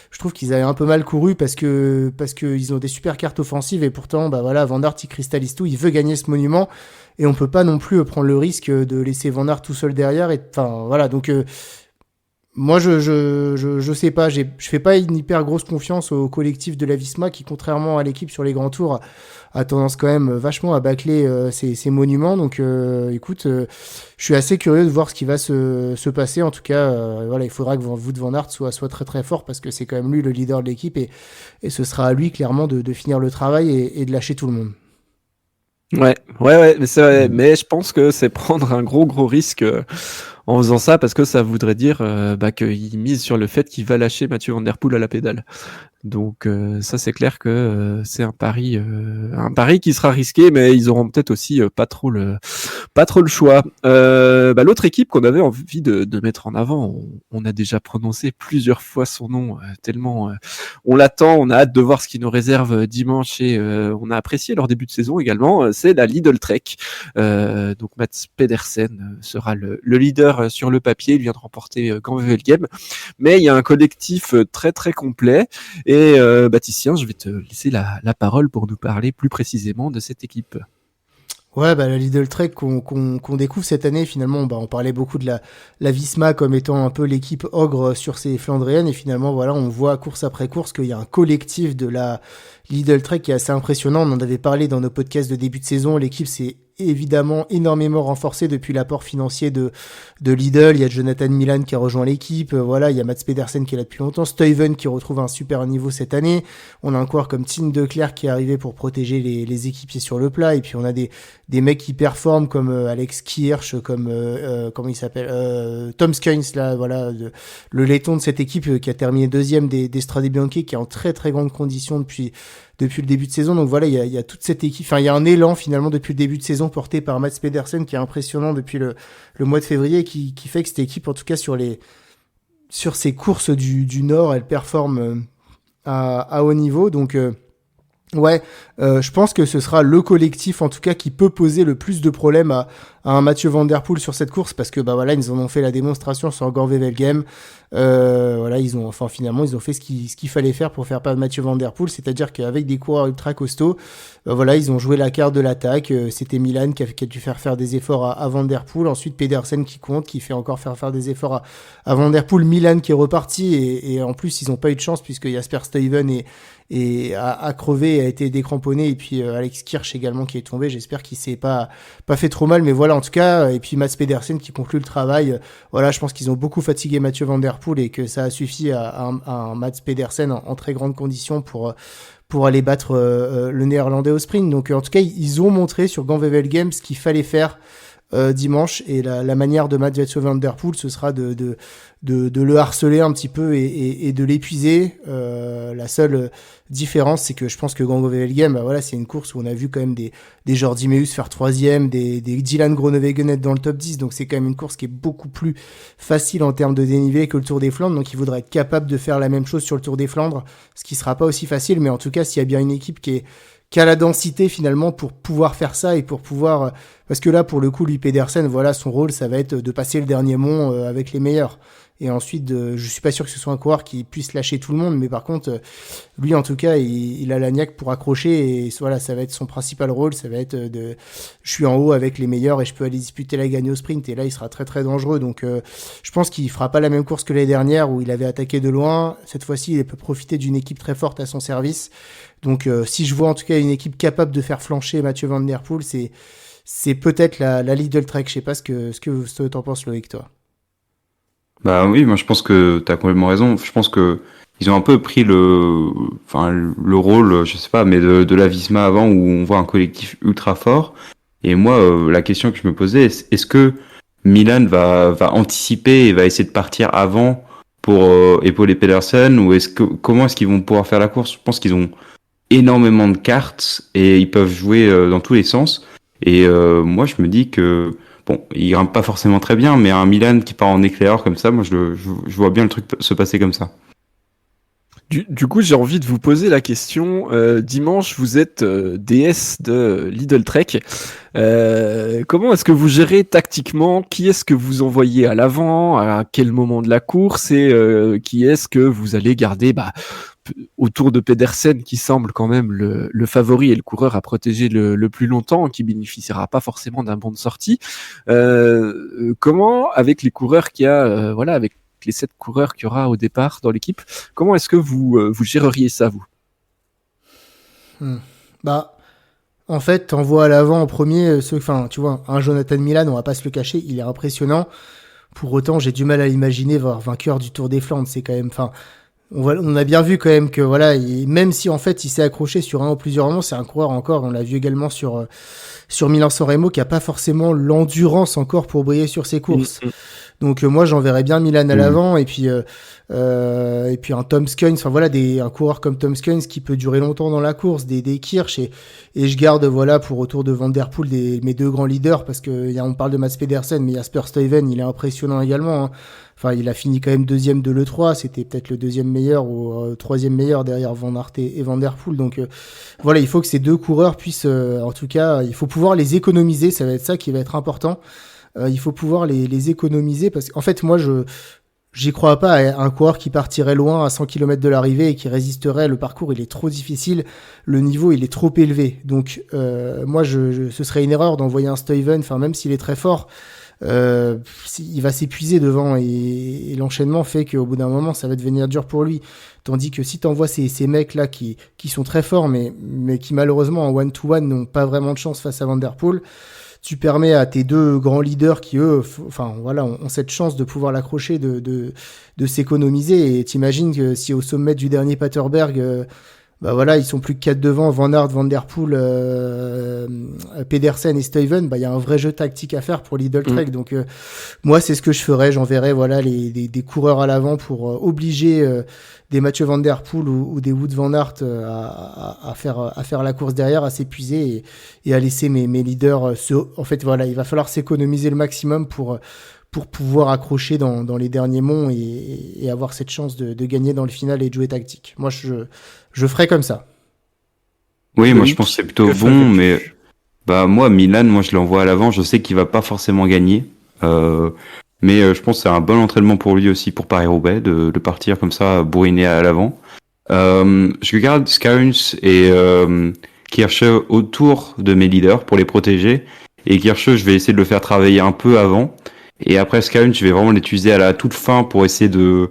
Je trouve qu'ils avaient un peu mal couru parce que ils ont des super cartes offensives, et pourtant Van Aert il cristallise tout, il veut gagner ce monument, et on peut pas non plus prendre le risque de laisser Van Aert tout seul derrière, et enfin voilà. Donc moi je sais pas, je fais pas une hyper grosse confiance au collectif de la Visma, qui, contrairement à l'équipe sur les grands tours, a tendance quand même vachement à bâcler ces monuments. Donc écoute, je suis assez curieux de voir ce qui va se passer. En tout cas, voilà, il faudra que Wout van Aert soit très très fort, parce que c'est quand même lui le leader de l'équipe, et ce sera à lui clairement de finir le travail et de lâcher tout le monde. Ouais, mais c'est vrai. Mais je pense que c'est prendre un gros risque en faisant ça, parce que ça voudrait dire qu'il mise sur le fait qu'il va lâcher Mathieu Van Der Poel à la pédale. Donc ça c'est clair que c'est un pari qui sera risqué, mais ils auront peut-être aussi pas trop le choix. L'autre équipe qu'on avait envie de mettre en avant, on a déjà prononcé plusieurs fois son nom, tellement on l'attend, on a hâte de voir ce qu'il nous réserve dimanche, et on a apprécié leur début de saison également, c'est la Lidl Trek. Donc Mats Pedersen sera le leader sur le papier, il vient de remporter Gand-Wevelgem, mais il y a un collectif très très complet, et Baptistien, je vais te laisser la parole pour nous parler plus précisément de cette équipe. Ouais, la Lidl Trek qu'on découvre cette année, finalement, on parlait beaucoup de la Visma comme étant un peu l'équipe ogre sur ces Flandriennes, et finalement, voilà, on voit course après course qu'il y a un collectif de la Lidl Trek qui est assez impressionnant. On en avait parlé dans nos podcasts de début de saison. L'équipe s'est évidemment énormément renforcée depuis l'apport financier de Lidl. Il y a Jonathan Milan qui a rejoint l'équipe. Voilà, il y a Mats Pedersen qui est là depuis longtemps. Stuyven qui retrouve un super niveau cette année. On a un coureur comme Tim Declercq qui est arrivé pour protéger les équipiers sur le plat. Et puis on a des mecs qui performent comme Alex Kirch, comme comment il s'appelle, Tom Skynes là, voilà, le laiton de cette équipe qui a terminé deuxième des Strade Bianche, qui est en très très grande condition depuis le début de saison. Donc voilà, il y a toute cette équipe, enfin il y a un élan finalement depuis le début de saison porté par Mats Pedersen qui est impressionnant depuis le mois de février, qui fait que cette équipe, en tout cas sur ces courses du Nord, elle performe à haut niveau. Donc je pense que ce sera le collectif en tout cas qui peut poser le plus de problèmes à un Mathieu Van Der Poel sur cette course, parce que voilà, ils en ont fait la démonstration sur Gand-Wevelgem. Voilà, ils ont fait ce qu'il fallait faire pour faire perdre Mathieu Van Der Poel, c'est-à-dire qu'avec des coureurs ultra costauds, voilà, ils ont joué la carte de l'attaque. C'était Milan qui a dû faire des efforts à Van Der Poel, ensuite Pedersen qui fait encore faire des efforts à Van Der Poel, Milan qui est reparti, et en plus ils ont pas eu de chance puisque Jasper Stuyven a crevé et a été décramponné, et puis Alex Kirch également qui est tombé. J'espère qu'il s'est pas fait trop mal, mais voilà, en tout cas, et puis Mats Pedersen qui conclut le travail. Voilà, je pense qu'ils ont beaucoup fatigué Mathieu Van Der Poel et que ça a suffi à un Mats Pedersen en très grande condition pour aller battre le Néerlandais au sprint. Donc en tout cas, ils ont montré sur Gand-Wevelgem ce qu'il fallait faire dimanche, et la manière de Mathieu Van Der Poel, ce sera de le harceler un petit peu et de l'épuiser. La seule différence, c'est que je pense que Gand-Wevelgem, voilà, c'est une course où on a vu quand même des Jordi Meeus faire 3e, des Dylan Groenewegen être dans le top 10, donc c'est quand même une course qui est beaucoup plus facile en termes de dénivelé que le Tour des Flandres, donc il faudrait être capable de faire la même chose sur le Tour des Flandres, ce qui sera pas aussi facile, mais en tout cas, s'il y a bien une équipe qui a la densité finalement pour pouvoir faire ça, et pour pouvoir, parce que là pour le coup, lui Pedersen, voilà, son rôle ça va être de passer le dernier mont avec les meilleurs, et ensuite je suis pas sûr que ce soit un coureur qui puisse lâcher tout le monde, mais par contre lui en tout cas il a la niaque pour accrocher, et voilà, ça va être son principal rôle, ça va être je suis en haut avec les meilleurs et je peux aller disputer la gagne au sprint, et là il sera très très dangereux. Donc je pense qu'il fera pas la même course que l'année dernière où il avait attaqué de loin. Cette fois-ci il peut profiter d'une équipe très forte à son service. Donc si je vois en tout cas une équipe capable de faire flancher Mathieu Van Der Poel, c'est peut-être la Lidl Trek. Je sais pas ce que t'en penses, Loïc, toi. Bah oui, moi je pense que t'as complètement raison. Je pense que ils ont un peu pris le rôle, je sais pas, mais de la Visma avant, où on voit un collectif ultra fort. Et moi, la question que je me posais, est-ce que Milan va anticiper et va essayer de partir avant pour épauler Pedersen, ou comment est-ce qu'ils vont pouvoir faire la course? Je pense qu'ils ont énormément de cartes et ils peuvent jouer dans tous les sens. Et moi, je me dis que bon, il grimpe pas forcément très bien, mais un Milan qui part en éclaireur comme ça, moi, je vois bien le truc se passer comme ça. Du coup, j'ai envie de vous poser la question. Dimanche, vous êtes DS de Lidl Trek. Comment est-ce que vous gérez tactiquement? Qui est-ce que vous envoyez à l'avant? À quel moment de la course? Et qui est-ce que vous allez garder autour de Pedersen, qui semble quand même le favori et le coureur à protéger le plus longtemps, qui bénéficiera pas forcément d'un bon de sortie? Comment, avec les coureurs qu'il y a, avec les 7 coureurs qu'il y aura au départ dans l'équipe, comment est-ce que vous géreriez ça, vous? En fait, t'envoies à l'avant en premier tu vois, un Jonathan Milan, on va pas se le cacher, il est impressionnant. Pour autant, j'ai du mal à l'imaginer voir vainqueur du Tour des Flandres. C'est quand même, on a bien vu quand même que voilà, même si en fait il s'est accroché sur un ou plusieurs moments, c'est un coureur encore, on l'a vu également sur Milan-San Remo, qui a pas forcément l'endurance encore pour briller sur ses courses. Donc moi j'enverrais bien Milan à l'avant et puis un Tom Skuns, enfin voilà un coureur comme Tom Skuns qui peut durer longtemps dans la course, des Kirch et je garde voilà pour autour de Van Der Poel mes deux grands leaders parce que on parle de Mats Pedersen mais Jasper Stuyven il est impressionnant également. Hein. Enfin il a fini quand même deuxième de l'E3, c'était peut-être le deuxième meilleur ou troisième meilleur derrière Van Aert et Van Der Poel. Donc voilà il faut que ces deux coureurs puissent, en tout cas il faut pouvoir les économiser, ça va être ça qui va être important. Il faut pouvoir les économiser parce qu'en fait moi j'y crois pas à un coureur qui partirait loin à 100 km de l'arrivée et qui résisterait. Le parcours il est trop difficile, le niveau il est trop élevé. Donc moi ce serait une erreur d'envoyer un Stuyven, enfin même s'il est très fort, il va s'épuiser devant et l'enchaînement fait qu'au bout d'un moment ça va devenir dur pour lui. Tandis que si t'envoies ces mecs là qui sont très forts mais qui malheureusement en one-to-one n'ont pas vraiment de chance face à Van Der Poel, tu permets à tes deux grands leaders qui eux ont cette chance de pouvoir l'accrocher, de s'économiser. Et t'imagines que si au sommet du dernier Paterberg ils sont plus que 4 devant, Van Aert, Van Der Poel, Pedersen et Stuyven, il y a un vrai jeu tactique à faire pour Lidl Trek. Donc moi c'est ce que je ferais, j'enverrais des coureurs à l'avant pour obliger des Mathieu Van Der Poel ou des Wout Van Aert à faire la course derrière, à s'épuiser et à laisser mes leaders en fait il va falloir s'économiser le maximum pour pouvoir accrocher dans les derniers monts et avoir cette chance de gagner dans le final et de jouer tactique. Moi, je ferais comme ça. Oui, moi je pense que c'est plutôt bon, mais moi Milan, je l'envoie à l'avant, je sais qu'il va pas forcément gagner, mais je pense que c'est un bon entraînement pour lui aussi pour Paris-Roubaix de partir comme ça bourriné à l'avant. Je garde Skuns et Kirche autour de mes leaders pour les protéger, et Kirche je vais essayer de le faire travailler un peu avant. Et après Skuns, je vais vraiment l'utiliser à la toute fin pour essayer de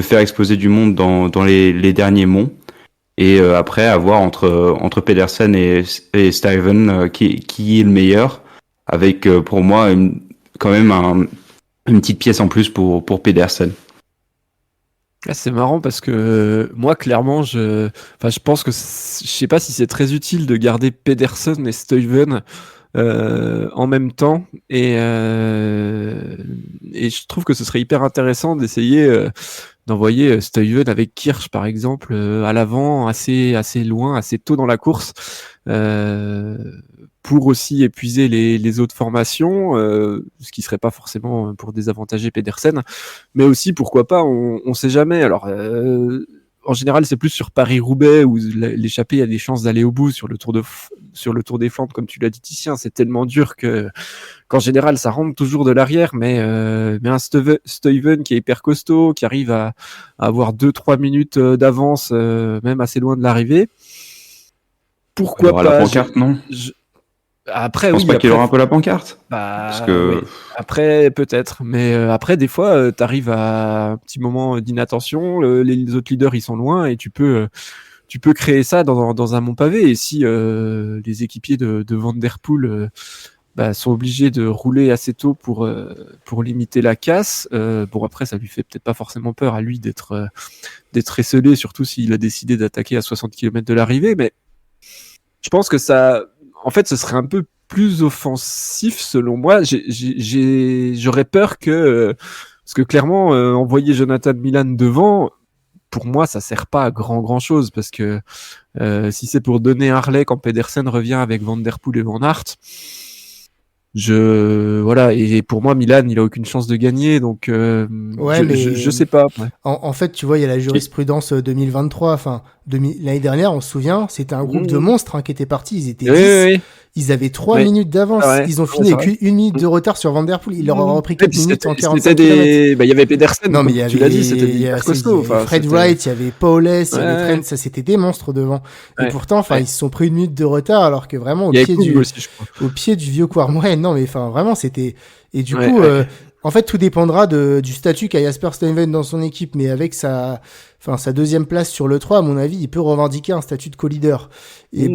faire exploser du monde dans les derniers monts. Et après, à voir entre Pedersen et Stuyven qui est le meilleur, avec pour moi quand même une petite pièce en plus pour Pedersen. Ah, c'est marrant parce que moi clairement je pense que je sais pas si c'est très utile de garder Pedersen et Stuyven en même temps et je trouve que ce serait hyper intéressant d'essayer d'envoyer Stuyven avec Kirch par exemple à l'avant assez loin, assez tôt dans la course pour aussi épuiser les autres formations, ce qui serait pas forcément pour désavantager Pedersen, mais aussi pourquoi pas, on sait jamais. Alors en général, c'est plus sur Paris-Roubaix où l'échappée a des chances d'aller au bout. Sur le Tour des Flandres, comme tu l'as dit, Titien, c'est tellement dur qu'en général, ça rentre toujours de l'arrière. Mais un Stuyven qui est hyper costaud, qui arrive à avoir 2-3 minutes d'avance, même assez loin de l'arrivée. Pourquoi pas la pancarte, non Après, je pense pas qu'il aura un peu la pancarte. Parce que... Oui. Après, peut-être. Mais après, des fois, t'arrives à un petit moment d'inattention. Les autres leaders, ils sont loin et tu peux créer ça dans un mont pavé. Et si les équipiers de Van Der Poel sont obligés de rouler assez tôt pour limiter la casse, après, ça lui fait peut-être pas forcément peur à lui d'être esselé, surtout s'il a décidé d'attaquer à 60 km de l'arrivée. Mais je pense que ça... En fait, ce serait un peu plus offensif selon moi. J'aurais peur parce que clairement envoyer Jonathan Milan devant, pour moi ça sert pas à grand chose parce que si c'est pour donner un relais quand Pedersen revient avec Van Der Poel et Van Aert, et pour moi Milan il a aucune chance de gagner, donc je sais pas. Ouais. En fait, tu vois, il y a la jurisprudence 2023. Enfin, l'année dernière, on se souvient, c'était un groupe de monstres qui était parti. Ils étaient 10. Oui. Ils avaient 3 minutes d'avance. Ils ont fini avec 1 minute de retard sur Van Der Poel. Il leur aura repris 4 minutes en 45 km. Il y avait Pedersen. Non, mais il y avait, tu l'as dit, c'était hyper costaud. Fred Wright, il y avait Paules, il y avait Trent. Ça, c'était des monstres devant. Et pourtant, ils se sont pris 1 minute de retard alors que vraiment, au pied du vieux Quarm. Ouais, non, mais vraiment, c'était, et du coup, en fait, tout dépendra du statut qu'a Jasper Stuyven dans son équipe, mais avec sa deuxième place sur le 3, à mon avis, il peut revendiquer un statut de co-leader. Et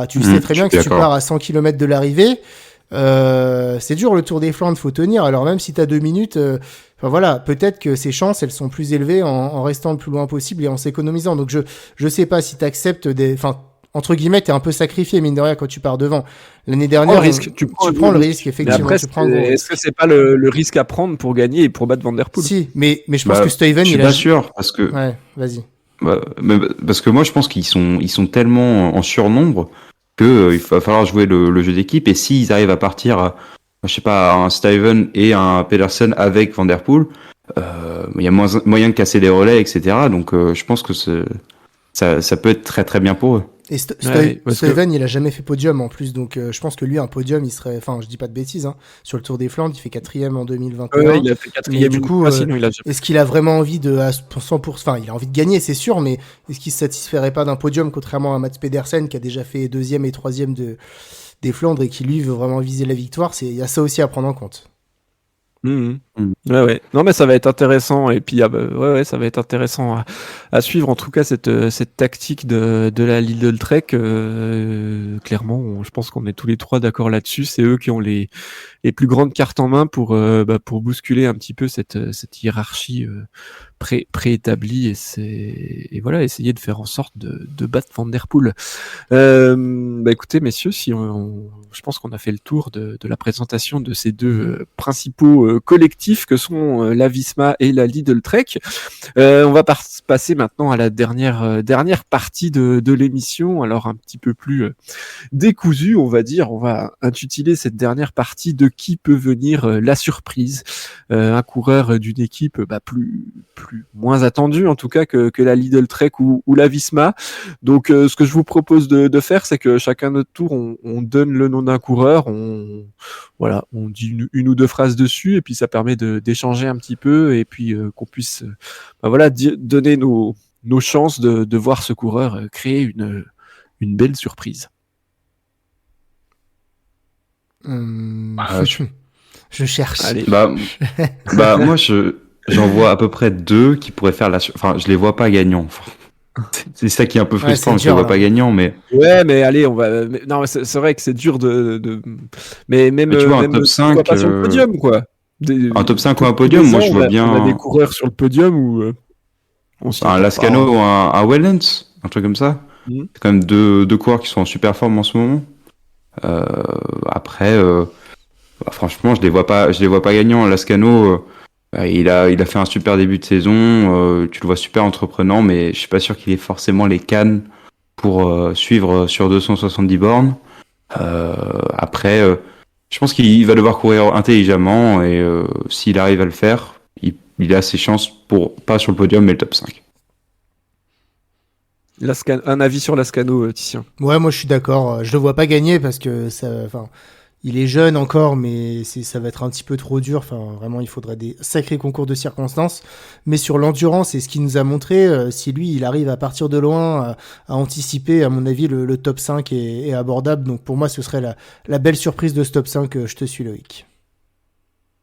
tu sais très bien que si tu pars à 100 km de l'arrivée, c'est dur le Tour des Flandres, faut tenir. Alors même si t'as 2 minutes, peut-être que ses chances, elles sont plus élevées en restant le plus loin possible et en s'économisant. Donc je sais pas si t'acceptes entre guillemets, t'es un peu sacrifié, mine de rien, quand tu pars devant. L'année dernière, tu prends le risque, effectivement. Mais après, est-ce que c'est pas le risque à prendre pour gagner et pour battre Van Der Poel? Si, mais je pense que Stuyven, je suis pas sûr, parce que. Ouais, vas-y. Parce que moi, je pense qu'ils sont tellement en surnombre que il va falloir jouer le jeu d'équipe. Et s'ils arrivent à partir, je sais pas, un Stuyven et un Pedersen avec Van Der Poel, il y a moyen de casser les relais, etc. Donc, je pense que ça peut être très très bien pour eux. Et Stuyven, il a jamais fait podium en plus, donc je pense que lui, un podium, il serait. Enfin, je dis pas de bêtises, hein. Sur le Tour des Flandres, il fait 4ème en 2021. Il a fait 4ème. Du coup, est-ce qu'il a vraiment envie de 100%? Enfin, il a envie de gagner, c'est sûr, mais est-ce qu'il se satisferait pas d'un podium, contrairement à Mats Pedersen, qui a déjà fait 2e et 3e des Flandres et qui lui veut vraiment viser la victoire? Il y a ça aussi à prendre en compte. Ouais. Non, mais ça va être intéressant. Et puis, ça va être intéressant à suivre. En tout cas, cette tactique de la Lidl Trek, clairement, je pense qu'on est tous les trois d'accord là-dessus. C'est eux qui ont les plus grandes cartes en main pour bousculer un petit peu cette hiérarchie préétablie et voilà, essayer de faire en sorte de battre Van Der Poel. Écoutez, messieurs, je pense qu'on a fait le tour de la présentation de ces deux principaux collectifs que sont la Visma et la Lidl Trek. On va passer maintenant à la dernière partie de l'émission, alors un petit peu plus décousue, on va dire. On va intituler cette dernière partie de qui peut venir la surprise, un coureur d'une équipe moins attendue en tout cas que la Lidl Trek ou la Visma. Donc ce que je vous propose de faire, c'est que chacun notre tour on donne le nom d'un coureur, on dit une ou deux phrases dessus et puis ça permet d'échanger un petit peu et puis qu'on puisse donner nos chances de voir ce coureur créer une belle surprise. Je cherche. Allez. Moi j'en vois à peu près 2 qui pourraient faire enfin je les vois pas gagnants. C'est ça qui est un peu frustrant, je les vois pas gagnants, mais. Ouais, mais allez, on va. Non, c'est vrai que c'est dur Mais même. Tu vois, un top 5. Pas sur le podium, quoi. Un top 5 ou un podium, moi je vois bien. On a des coureurs sur le podium où. Un Lascano ou un Wellens, un truc comme ça. C'est quand même deux coureurs qui sont en super forme en ce moment. Après, franchement, je les vois pas gagnants. Lascano. Il a fait un super début de saison, tu le vois super entreprenant, mais je suis pas sûr qu'il ait forcément les cannes pour suivre sur 270 bornes. Après, je pense qu'il va devoir courir intelligemment et s'il arrive à le faire, il a ses chances pour, pas sur le podium, mais le top 5. Un avis sur Lascano, Titien? Ouais, moi je suis d'accord. Je le vois pas gagner parce que il est jeune encore, mais ça va être un petit peu trop dur. Enfin, vraiment, il faudrait des sacrés concours de circonstances. Mais sur l'endurance, c'est ce qu'il nous a montré. Si lui, il arrive à partir de loin, à anticiper, à mon avis, le top 5 est abordable. Donc pour moi, ce serait la belle surprise de ce top 5. Je te suis, Loïc.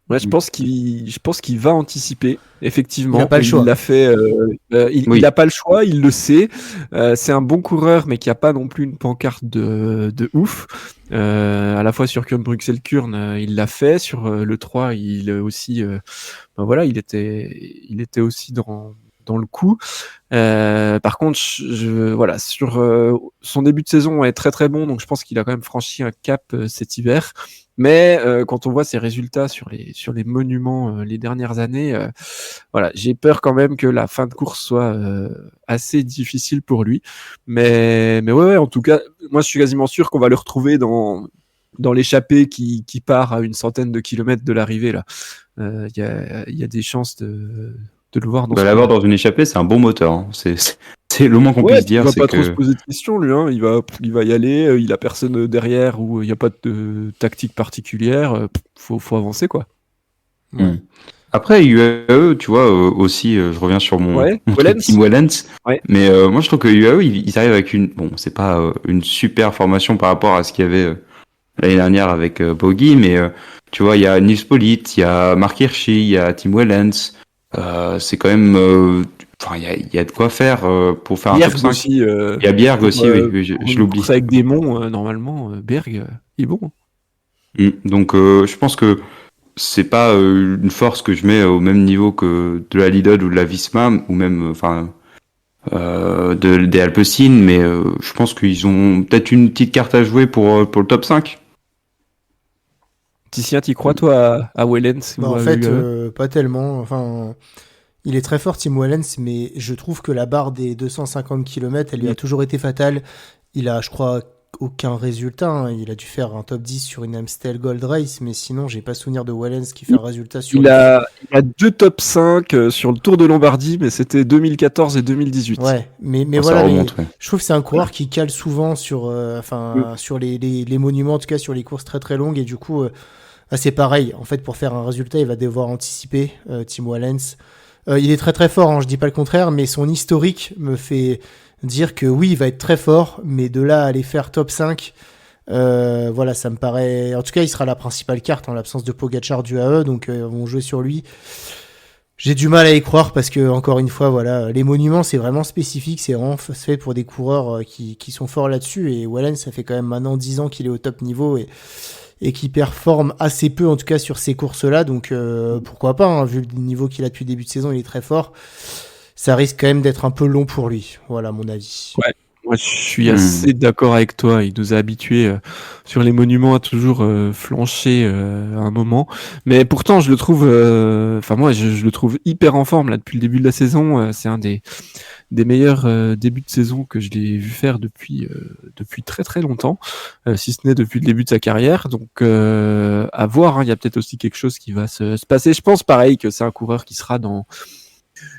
Ouais, je pense qu'il va anticiper, effectivement. Il n'a pas le choix. Il l'a fait. Il n'a pas le choix, il le sait. C'est un bon coureur, mais qui a pas non plus une pancarte de ouf. À la fois sur Bruxelles-Kurn, il l'a fait. Sur le 3, il aussi. Il était aussi dans le coup. Par contre, sur son début de saison est très très bon, donc je pense qu'il a quand même franchi un cap cet hiver. Mais quand on voit ses résultats sur les monuments les dernières années, j'ai peur quand même que la fin de course soit assez difficile pour lui. Mais ouais, en tout cas, moi je suis quasiment sûr qu'on va le retrouver dans l'échappée qui part à une centaine de kilomètres de l'arrivée là. Il y a des chances de le voir l'avoir dans une échappée, c'est un bon moteur. Hein. C'est le moins qu'on puisse dire. Il va pas trop se poser de questions, lui. Hein. Il va y aller. Il a personne derrière où il n'y a pas de tactique particulière. Faut avancer, quoi. Ouais. Après, UAE, tu vois, aussi, je reviens sur mon team Wellens. Ouais. Mais moi, je trouve que UAE, ils arrivent avec c'est pas une super formation par rapport à ce qu'il y avait l'année dernière avec Bogi, mais tu vois, il y a Nils Politt, il y a Mark Hirschi, il y a Tim Wellens. C'est quand même. Il y a de quoi faire pour faire Bjerg un top 5. Aussi, il y a Bjerg aussi, oui, je l'oublie. Avec des monts, normalement, Berg, il est bon. Donc, je pense que c'est pas une force que je mets au même niveau que de la Lidl ou de la Visma, ou même, des Alpecin, mais je pense qu'ils ont peut-être une petite carte à jouer pour le top 5. Titien, t'y crois toi à Wellens Bah, ou en à fait, UAE? pas tellement. Enfin, il est très fort, Tim Wellens, mais je trouve que la barre des 250 km, elle lui a toujours été fatale. Il a, je crois, aucun résultat, hein. Il a dû faire un top 10 sur une Amstel Gold Race, mais sinon, j'ai pas souvenir de Wellens qui fait un résultat sur Il a 2 top 5 sur le Tour de Lombardie, mais c'était 2014 et 2018. Ouais, mais Ça voilà, remonte, ouais. je trouve que c'est un coureur qui cale souvent sur, sur les monuments, en tout cas sur les courses très très longues, et du coup, c'est pareil. En fait, pour faire un résultat, il va devoir anticiper, Tim Wellens. Il est très très fort, hein, je dis pas le contraire, mais son historique me fait dire que oui, il va être très fort, mais de là à aller faire top 5, voilà, ça me paraît. En tout cas, il sera la principale carte en l'absence de Pogacar du AE, donc on va jouer sur lui. J'ai du mal à y croire parce que, encore une fois, voilà, les monuments, c'est vraiment spécifique, c'est vraiment fait pour des coureurs qui sont forts là-dessus. Et Wellens, ça fait quand même maintenant 10 ans qu'il est au top niveau et qui performe assez peu, en tout cas, sur ces courses-là. Donc, pourquoi pas, hein, vu le niveau qu'il a depuis le début de saison, il est très fort. Ça risque quand même d'être un peu long pour lui. Voilà, mon avis. Ouais. Moi, je suis assez d'accord avec toi. Il nous a habitués sur les monuments à toujours flancher à un moment. Mais pourtant, je le trouve, moi, je le trouve hyper en forme là depuis le début de la saison. C'est un des meilleurs débuts de saison que je l'ai vu faire depuis très très longtemps, si ce n'est depuis le début de sa carrière. Donc, à voir. Hein, il y a peut-être aussi quelque chose qui va se passer. Je pense pareil que c'est un coureur qui sera dans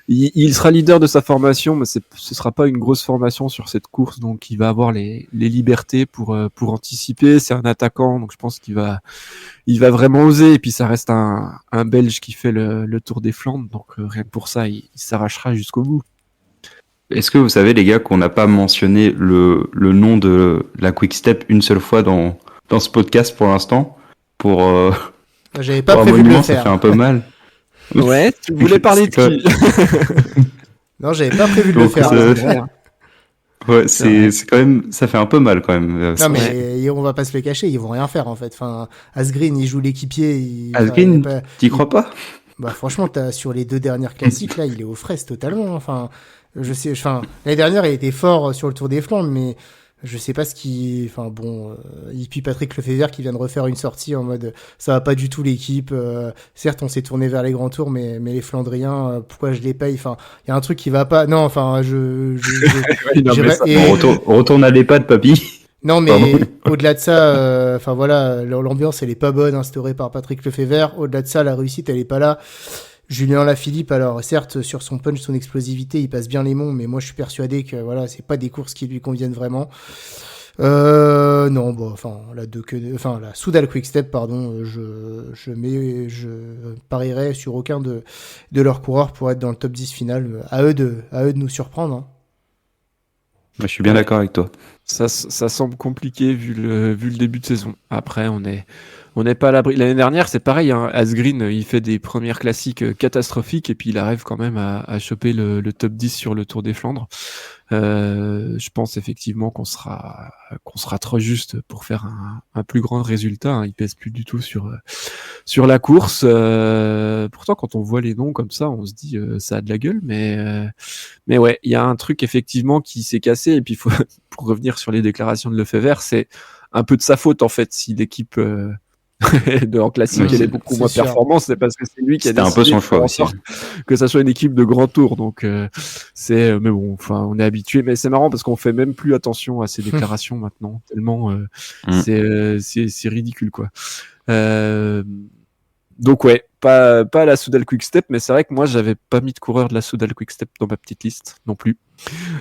il sera leader de sa formation, mais ce sera pas une grosse formation sur cette course, donc il va avoir les libertés pour anticiper. C'est un attaquant, donc je pense il va vraiment oser. Et puis ça reste un Belge qui fait le Tour des Flandres, donc rien que pour ça, il s'arrachera jusqu'au bout. Est-ce que vous savez, les gars, qu'on n'a pas mentionné le nom de la Quick Step une seule fois dans ce podcast pour l'instant? J'avais pas pour un prévu de monument, le ça faire. fait un peu mal. Ouais, tu voulais parler de qui? Non, j'avais pas prévu de le Donc, faire. ouais, c'est quand même, ça fait un peu mal quand même. Non, mais on va pas se le cacher, ils vont rien faire en fait. Enfin, Asgreen, il joue l'équipier. Asgreen, t'y crois pas? Bah, franchement, sur les 2 dernières classiques, là, il est aux fraises totalement. Enfin, l'année dernière, il était fort sur le Tour des Flandres, mais je sais pas ce qui. Enfin, bon. Et puis Patrick Lefebvre qui vient de refaire une sortie en mode ça va pas du tout l'équipe. Certes, on s'est tourné vers les grands tours, mais les Flandriens, pourquoi je les paye? Enfin, il y a un truc qui va pas. Non, enfin, On retourne à l'EHPAD, papy. Non, mais au-delà de ça, voilà, l'ambiance elle est pas bonne instaurée par Patrick Lefebvre. Au-delà de ça, la réussite elle est pas là. Julien Lafilippe, alors certes sur son punch, son explosivité, il passe bien les monts, mais moi je suis persuadé que voilà, c'est pas des courses qui lui conviennent vraiment. Non, bon, la Soudal Quick-Step, pardon, je parierais sur aucun de leurs coureurs pour être dans le top 10 final. À eux de nous surprendre. Hein. Je suis bien d'accord avec toi. Ça semble compliqué vu le début de saison. Après, on n'est pas à l'abri. L'année dernière, c'est pareil. Hein. Asgreen, il fait des premières classiques catastrophiques et puis il arrive quand même à choper le top 10 sur le Tour des Flandres. Je pense effectivement qu'on sera trop juste pour faire un plus grand résultat. Hein. Il pèse plus du tout sur la course. Pourtant, quand on voit les noms comme ça, on se dit ça a de la gueule, mais ouais, il y a un truc effectivement qui s'est cassé. Et puis, pour revenir sur les déclarations de Lefebvre, c'est un peu de sa faute en fait si l'équipe en classique elle est beaucoup moins performante, c'est parce que c'est lui qui a décidé un peu son choix aussi, que ça soit une équipe de grand tour. Donc mais bon, enfin on est habitué, mais c'est marrant parce qu'on fait même plus attention à ces déclarations maintenant tellement c'est ridicule quoi. Donc ouais, pas la Soudal Quick Step, mais c'est vrai que moi j'avais pas mis de coureur de la Soudal Quick Step dans ma petite liste non plus.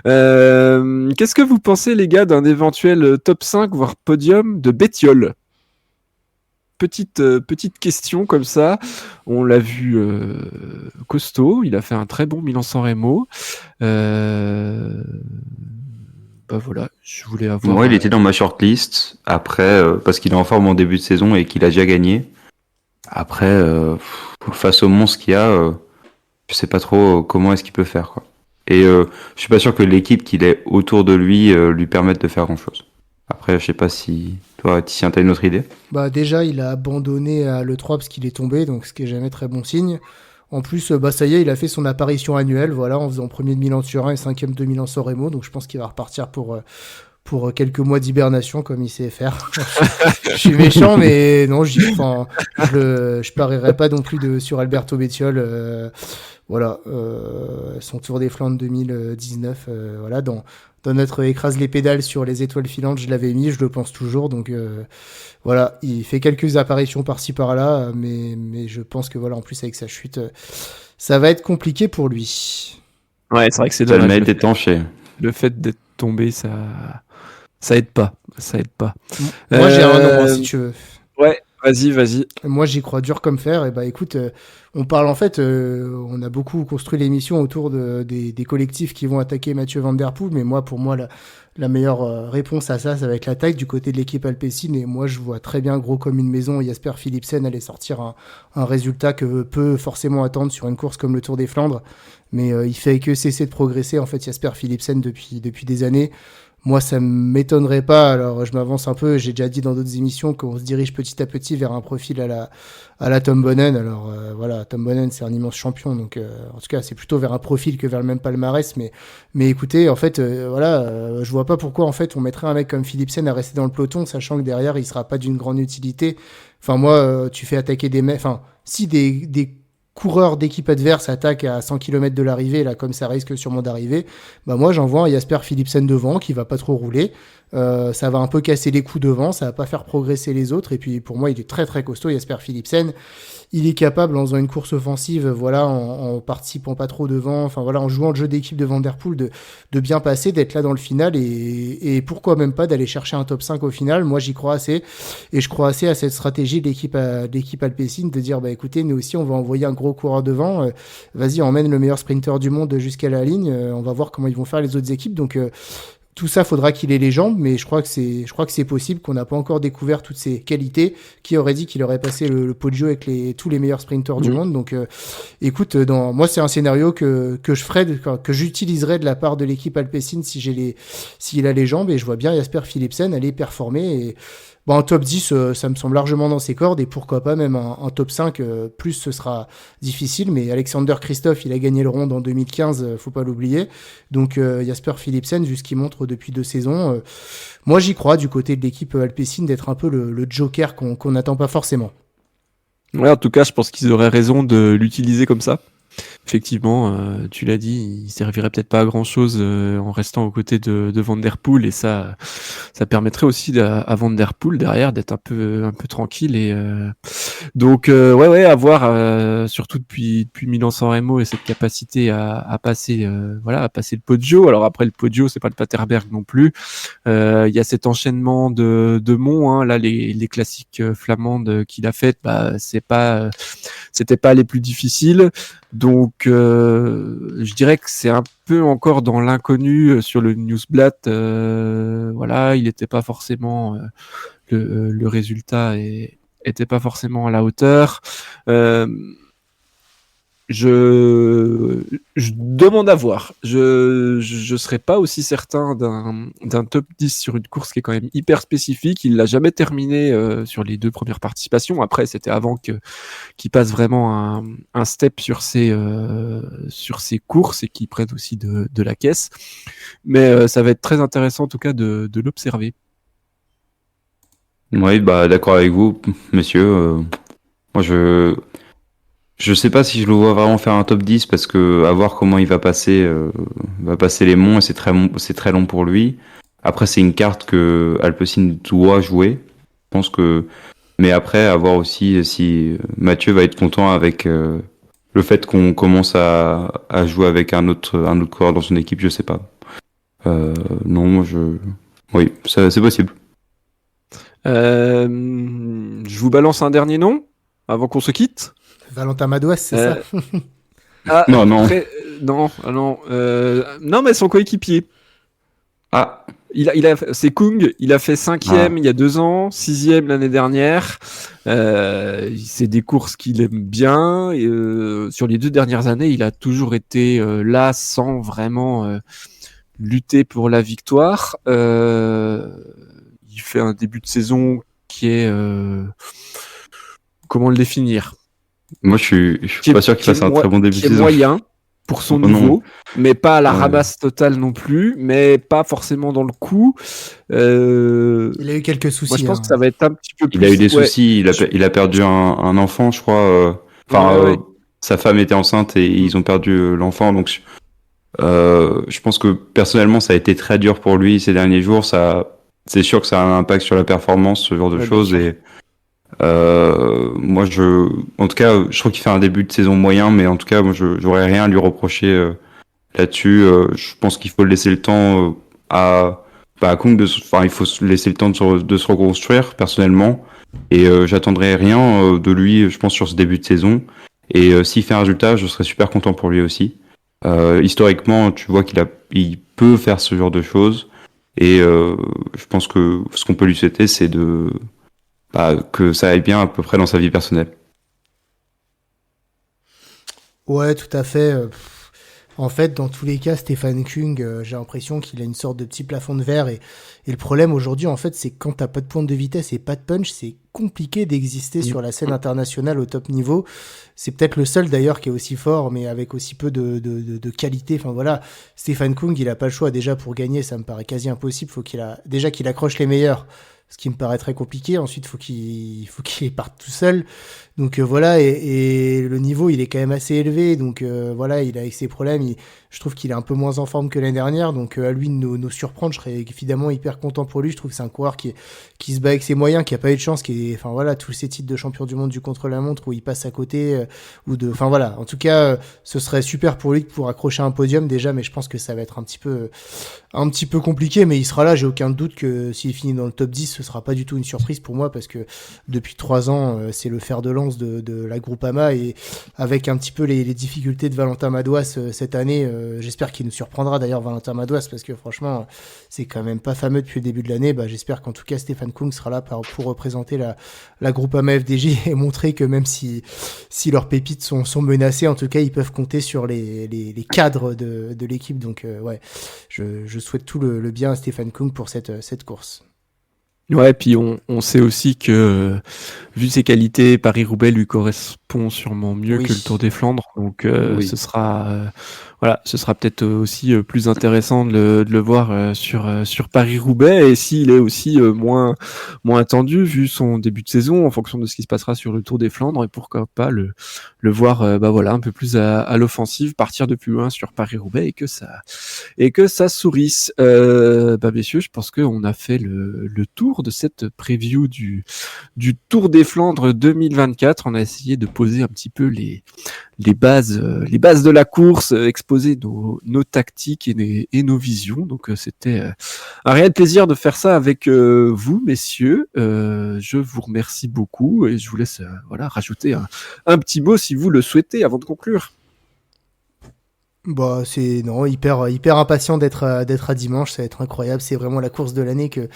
Qu'est-ce que vous pensez les gars d'un éventuel top 5 voire podium de Bettiol? Petite question comme ça. On l'a vu costaud, il a fait un très bon Milan-San Remo. Voilà, je voulais avoir. Moi, il était dans ma shortlist. Après, parce qu'il est en forme en début de saison et qu'il a déjà gagné. Après, face au monstre qu'il y a, je sais pas trop comment est-ce qu'il peut faire, quoi. Et je suis pas sûr que l'équipe qu'il est autour de lui lui permette de faire grand-chose. Après, je sais pas si toi, Titien, t'as une autre idée. Bah déjà, il a abandonné à l'E3 parce qu'il est tombé, donc ce qui est jamais très bon signe. En plus, bah ça y est, il a fait son apparition annuelle, voilà, en faisant premier de Milan-Turin et cinquième de Milan-San Remo. Donc je pense qu'il va repartir pour quelques mois d'hibernation comme il sait faire. Je suis méchant, mais non, je parierais pas non plus sur Alberto Bettiol. Voilà, son Tour des Flandres 2019, voilà, dans notre écrase les pédales sur les étoiles filantes, je l'avais mis, je le pense toujours. Donc voilà, il fait quelques apparitions par-ci par-là, mais je pense que voilà, en plus avec sa chute, ça va être compliqué pour lui. Ouais, c'est vrai que c'est Ça le dommage. mérite étanché. Le fait d'être tombé, ça aide pas. Ça aide pas. Moi, j'ai un nom, hein, si tu veux. Ouais, vas-y. Moi, j'y crois dur comme fer. Et bah, écoute, on parle en fait, on a beaucoup construit l'émission autour des collectifs qui vont attaquer Mathieu Van Der Poel. Mais moi, pour moi, la meilleure réponse à ça va être l'attaque du côté de l'équipe Alpecin. Et moi, je vois très bien, gros comme une maison, Jasper Philipsen aller sortir un résultat que peut forcément attendre sur une course comme le Tour des Flandres. Mais il fait que cesser de progresser, en fait, Jasper Philipsen depuis des années. Moi, ça m'étonnerait pas. Alors, je m'avance un peu. J'ai déjà dit dans d'autres émissions qu'on se dirige petit à petit vers un profil à la Tom Bonnen. Alors, voilà, Tom Bonnen, c'est un immense champion. Donc, en tout cas, c'est plutôt vers un profil que vers le même palmarès. Mais écoutez, en fait, voilà, je vois pas pourquoi, en fait, on mettrait un mec comme Philipsen à rester dans le peloton, sachant que derrière, il sera pas d'une grande utilité. Enfin, moi, tu fais attaquer des mecs, enfin, si des coureurs d'équipe adverse attaquent à 100 km de l'arrivée, là, comme ça risque sûrement d'arriver, bah moi j'envoie un Jasper Philipsen devant qui va pas trop rouler. Ça va un peu casser les coups devant, ça va pas faire progresser les autres. Et puis pour moi, il est très très costaud, Jasper Philipsen. Il est capable, en faisant une course offensive, voilà, en participant pas trop devant, enfin voilà, en jouant le jeu d'équipe de Van Der Poel, de bien passer, d'être là dans le final et pourquoi même pas d'aller chercher un top 5 au final. Moi, j'y crois assez et je crois assez à cette stratégie de l'équipe Alpecin de dire, bah écoutez, nous aussi, on va envoyer un gros coureur devant. Vas-y, emmène le meilleur sprinter du monde jusqu'à la ligne. On va voir comment ils vont faire les autres équipes. Donc tout ça, faudra qu'il ait les jambes, mais je crois que c'est possible, qu'on n'a pas encore découvert toutes ses qualités. Qui aurait dit qu'il aurait passé le Poggio avec tous les meilleurs sprinters du monde. Donc, écoute, moi, c'est un scénario que je ferais, que j'utiliserais de la part de l'équipe Alpecin s'il a les jambes, et je vois bien Jasper Philipsen aller performer. Et bon, un top 10, ça me semble largement dans ses cordes, et pourquoi pas même un top 5, plus ce sera difficile, mais Alexander Kristoff, il a gagné le Ronde en 2015, faut pas l'oublier. Donc Jasper Philipsen, vu ce qu'il montre depuis 2 saisons, moi j'y crois du côté de l'équipe Alpecin d'être un peu le joker qu'on n'attend pas forcément. Ouais, en tout cas, je pense qu'ils auraient raison de l'utiliser comme ça. Effectivement, tu l'as dit, il servirait peut-être pas à grand chose en restant aux côtés de Van Der Poel, et ça permettrait aussi à Van Der Poel derrière d'être un peu tranquille. Et donc ouais, à voir, surtout depuis Milan-San Remo, et cette capacité à passer à passer le Poggio. Alors après, le Poggio, c'est pas le Paterberg non plus. Il y a cet enchaînement de monts, hein, là, les classiques flamandes qu'il a faites, bah c'était pas les plus difficiles. Donc je dirais que c'est un peu encore dans l'inconnu sur le Newsblatt. Voilà, il n'était pas forcément le résultat était pas forcément à la hauteur. Je demande à voir. Je serais pas aussi certain d'un top 10 sur une course qui est quand même hyper spécifique. Il l'a jamais terminé sur les 2 premières participations. Après, c'était avant qu'il passe vraiment un step sur ses courses et qu'il prenne aussi de la caisse. Mais ça va être très intéressant en tout cas de l'observer. Oui, bah d'accord avec vous, monsieur. Moi, je sais pas si je le vois vraiment faire un top 10 parce que à voir comment il va passer les monts, et c'est très long pour lui. Après, c'est une carte que Alpecin doit jouer. Je pense que, mais après, à voir aussi si Mathieu va être content avec le fait qu'on commence à jouer avec un autre coureur dans son équipe. Je sais pas. Non, oui, ça, c'est possible. Je vous balance un dernier nom avant qu'on se quitte. Valentin Madouas, c'est ça? Non. Non, non, mais son coéquipier. Ah, C'est Kung, il a fait 5e il y a 2 ans, 6e l'année dernière. C'est des courses qu'il aime bien. Et, sur les 2 dernières années, il a toujours été là sans vraiment lutter pour la victoire. Il fait un début de saison qui est... comment le définir ? Moi, je suis pas sûr qu'il fasse un très bon début de qui est saison. moyen pour son Oh, non. niveau, mais pas à la Ouais. ramasse totale non plus, mais pas forcément dans le coup. Il a eu quelques Moi, soucis. je pense que ça va être un petit peu plus. Il a eu des Ouais, soucis, il a perdu un enfant, je crois. ouais. Sa femme était enceinte et ils ont perdu l'enfant. Donc, je pense que personnellement, ça a été très dur pour lui ces derniers jours. C'est sûr que ça a un impact sur la performance, ce genre de Ouais, bien choses. sûr. Et moi, en tout cas, je trouve qu'il fait un début de saison moyen, mais en tout cas, moi, j'aurais rien à lui reprocher là-dessus. Je pense qu'il faut laisser le temps à Kung il faut laisser le temps de se reconstruire personnellement. Et j'attendrai rien de lui, je pense, sur ce début de saison. Et s'il fait un résultat, je serais super content pour lui aussi. Historiquement, tu vois il peut faire ce genre de choses. Et je pense que ce qu'on peut lui souhaiter, c'est que ça aille bien à peu près dans sa vie personnelle. Ouais, tout à fait. En fait, dans tous les cas, Stephen Kung, j'ai l'impression qu'il a une sorte de petit plafond de verre. Et le problème aujourd'hui, en fait, c'est que quand t'as pas de pointe de vitesse et pas de punch, c'est compliqué d'exister sur la scène internationale au top niveau. C'est peut-être le seul d'ailleurs qui est aussi fort, mais avec aussi peu de qualité. Enfin voilà, Stephen Kung, il a pas le choix déjà pour gagner, ça me paraît quasi impossible. Déjà qu'il accroche les meilleurs, ce qui me paraît très compliqué. Ensuite, faut qu'il parte tout seul. Donc voilà, et le niveau il est quand même assez élevé, donc voilà, il a avec ses problèmes, je trouve qu'il est un peu moins en forme que l'année dernière, donc à lui de nous surprendre, je serais évidemment hyper content pour lui. Je trouve que c'est un coureur qui se bat avec ses moyens, qui a pas eu de chance, enfin voilà, tous ces titres de champion du monde du contre-la-montre où il passe à côté, enfin voilà, en tout cas, ce serait super pour lui de pouvoir accrocher un podium déjà, mais je pense que ça va être un petit peu compliqué, mais il sera là, j'ai aucun doute que s'il finit dans le top 10, ce sera pas du tout une surprise pour moi, parce que depuis 3 ans, c'est le fer de lance de la Groupama, et avec un petit peu les difficultés de Valentin Madouas cette année, j'espère qu'il nous surprendra d'ailleurs Valentin Madouas, parce que franchement c'est quand même pas fameux depuis le début de l'année. J'espère qu'en tout cas Stephen Kung sera là pour représenter la Groupama FDJ et montrer que même si leurs pépites sont menacées, en tout cas ils peuvent compter sur les cadres de l'équipe. Donc ouais, je souhaite tout le bien à Stephen Kung pour cette course. Ouais, puis on sait aussi que, vu ses qualités, Paris-Roubaix lui correspond sûrement mieux Oui. que le Tour des Flandres. Donc, Oui. ce sera peut-être aussi plus intéressant de le voir sur Paris-Roubaix. Et s'il est aussi moins attendu, vu son début de saison, en fonction de ce qui se passera sur le Tour des Flandres, et pourquoi pas le voir un peu plus à l'offensive, partir de plus loin sur Paris-Roubaix, et que ça sourisse. Messieurs, je pense qu'on a fait le tour de cette preview du Tour des Flandres 2024. On a essayé de poser un petit peu les bases de la course, exposer nos tactiques et nos visions. Donc c'était un réel plaisir de faire ça avec vous, messieurs. Je vous remercie beaucoup et je vous laisse rajouter un petit mot si vous le souhaitez avant de conclure. C'est hyper impatient d'être à dimanche, ça va être incroyable, c'est vraiment la course de l'année que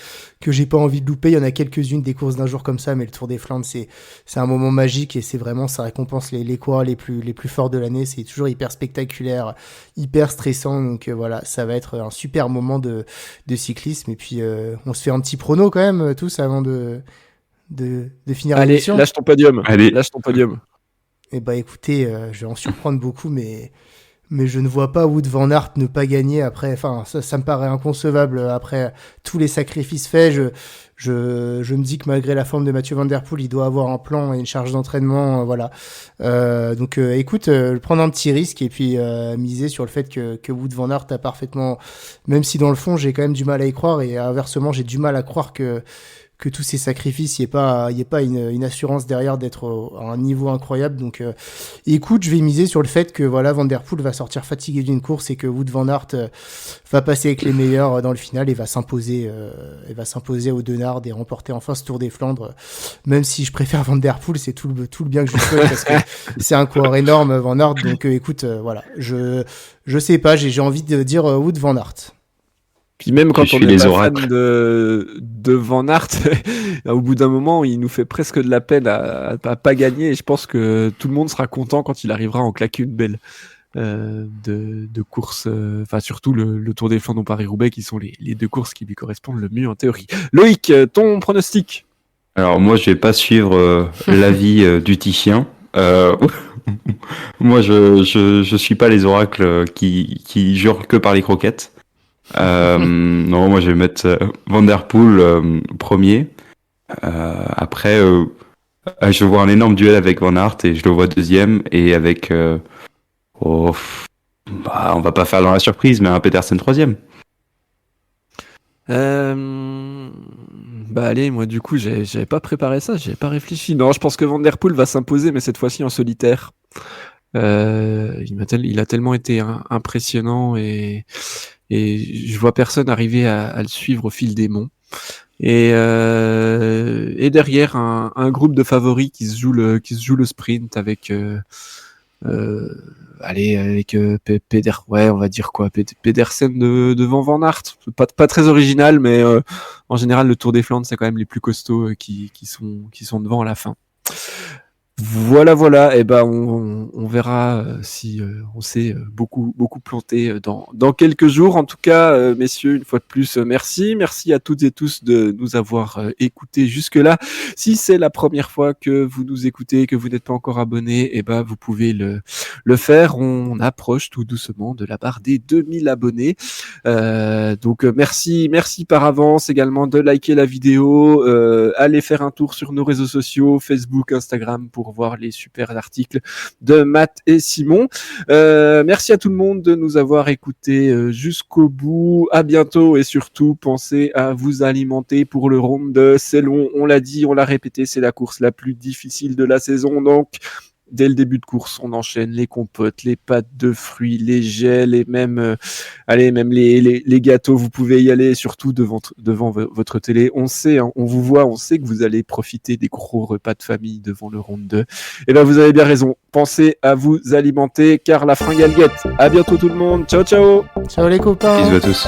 j'ai pas envie de louper. Il y en a quelques-unes des courses d'un jour comme ça, mais le Tour des Flandres c'est un moment magique, et c'est vraiment, ça récompense les coureurs les plus forts de l'année. C'est toujours hyper spectaculaire, hyper stressant, donc voilà, ça va être un super moment de cyclisme. Et puis on se fait un petit prono quand même tous avant de finir l'émission. Allez, lâche ton podium. Et écoutez, je vais en surprendre beaucoup, mais je ne vois pas Wout van Aert ne pas gagner après. Enfin, ça me paraît inconcevable après tous les sacrifices faits. Je me dis que malgré la forme de Mathieu Van Der Poel, il doit avoir un plan et une charge d'entraînement, voilà. Donc, écoute, prendre un petit risque et puis miser sur le fait que Wout van Aert a parfaitement, même si dans le fond j'ai quand même du mal à y croire, et inversement j'ai du mal à croire que tous ces sacrifices, il n'y ait pas une assurance derrière d'être à un niveau incroyable. Donc, écoute, je vais miser sur le fait que voilà, Van Der Poel va sortir fatigué d'une course, et que Wout van Aert va passer avec les meilleurs dans le final et va s'imposer au Denard et remporter enfin ce Tour des Flandres. Même si je préfère Van Der Poel, c'est tout le bien que je lui souhaite, parce que c'est un coureur énorme, Van Aert. Donc, écoute, voilà, je sais pas, j'ai envie de dire Wout van Aert. Puis même quand on est pas fan de Van Aert, au bout d'un moment, il nous fait presque de la peine à pas gagner. Et je pense que tout le monde sera content quand il arrivera à en claquer une belle de course. Enfin, surtout le Tour des Flandres ou Paris-Roubaix, qui sont les deux courses qui lui correspondent le mieux en théorie. Loïc, ton pronostic? Alors moi, je vais pas suivre l'avis du Tichien. Moi, je suis pas les oracles qui jurent que par les croquettes. Non, moi, je vais mettre Van Der Poel premier. Après, je vois un énorme duel avec Van Aert et je le vois deuxième. Et avec... on va pas faire dans la surprise, mais un Petersen troisième. Bah allez, moi du coup j'avais pas préparé ça, j'avais pas réfléchi. Non, je pense que Van Der Poel va s'imposer, mais cette fois-ci en solitaire. Il a tellement été impressionnant et je vois personne arriver à le suivre au fil des monts. Et derrière un groupe de favoris qui se joue le sprint avec on va dire quoi, Pedersen devant Van Aert. Pas très original, mais en général le Tour des Flandres c'est quand même les plus costauds qui sont devant à la fin. Voilà. Et ben on verra si on s'est beaucoup planté dans quelques jours. En tout cas, messieurs, une fois de plus, merci à toutes et tous de nous avoir écoutés jusque là. Si c'est la première fois que vous nous écoutez, que vous n'êtes pas encore abonné, et ben vous pouvez le faire. On approche tout doucement de la barre des 2000 abonnés. Donc merci par avance également de liker la vidéo, allez faire un tour sur nos réseaux sociaux, Facebook, Instagram pour voir les super articles de Matt et Simon. Merci à tout le monde de nous avoir écoutés jusqu'au bout. À bientôt et surtout pensez à vous alimenter pour le Ronde. C'est long, on l'a dit, on l'a répété, c'est la course la plus difficile de la saison, donc dès le début de course, on enchaîne les compotes, les pâtes de fruits, les gels et même, même les gâteaux. Vous pouvez y aller, surtout devant votre télé. On sait, hein, on vous voit, on sait que vous allez profiter des gros repas de famille devant le Ronde 2. Et ben, vous avez bien raison. Pensez à vous alimenter, car la fringale guette. À bientôt tout le monde. Ciao. Ciao les copains. Bisous à tous.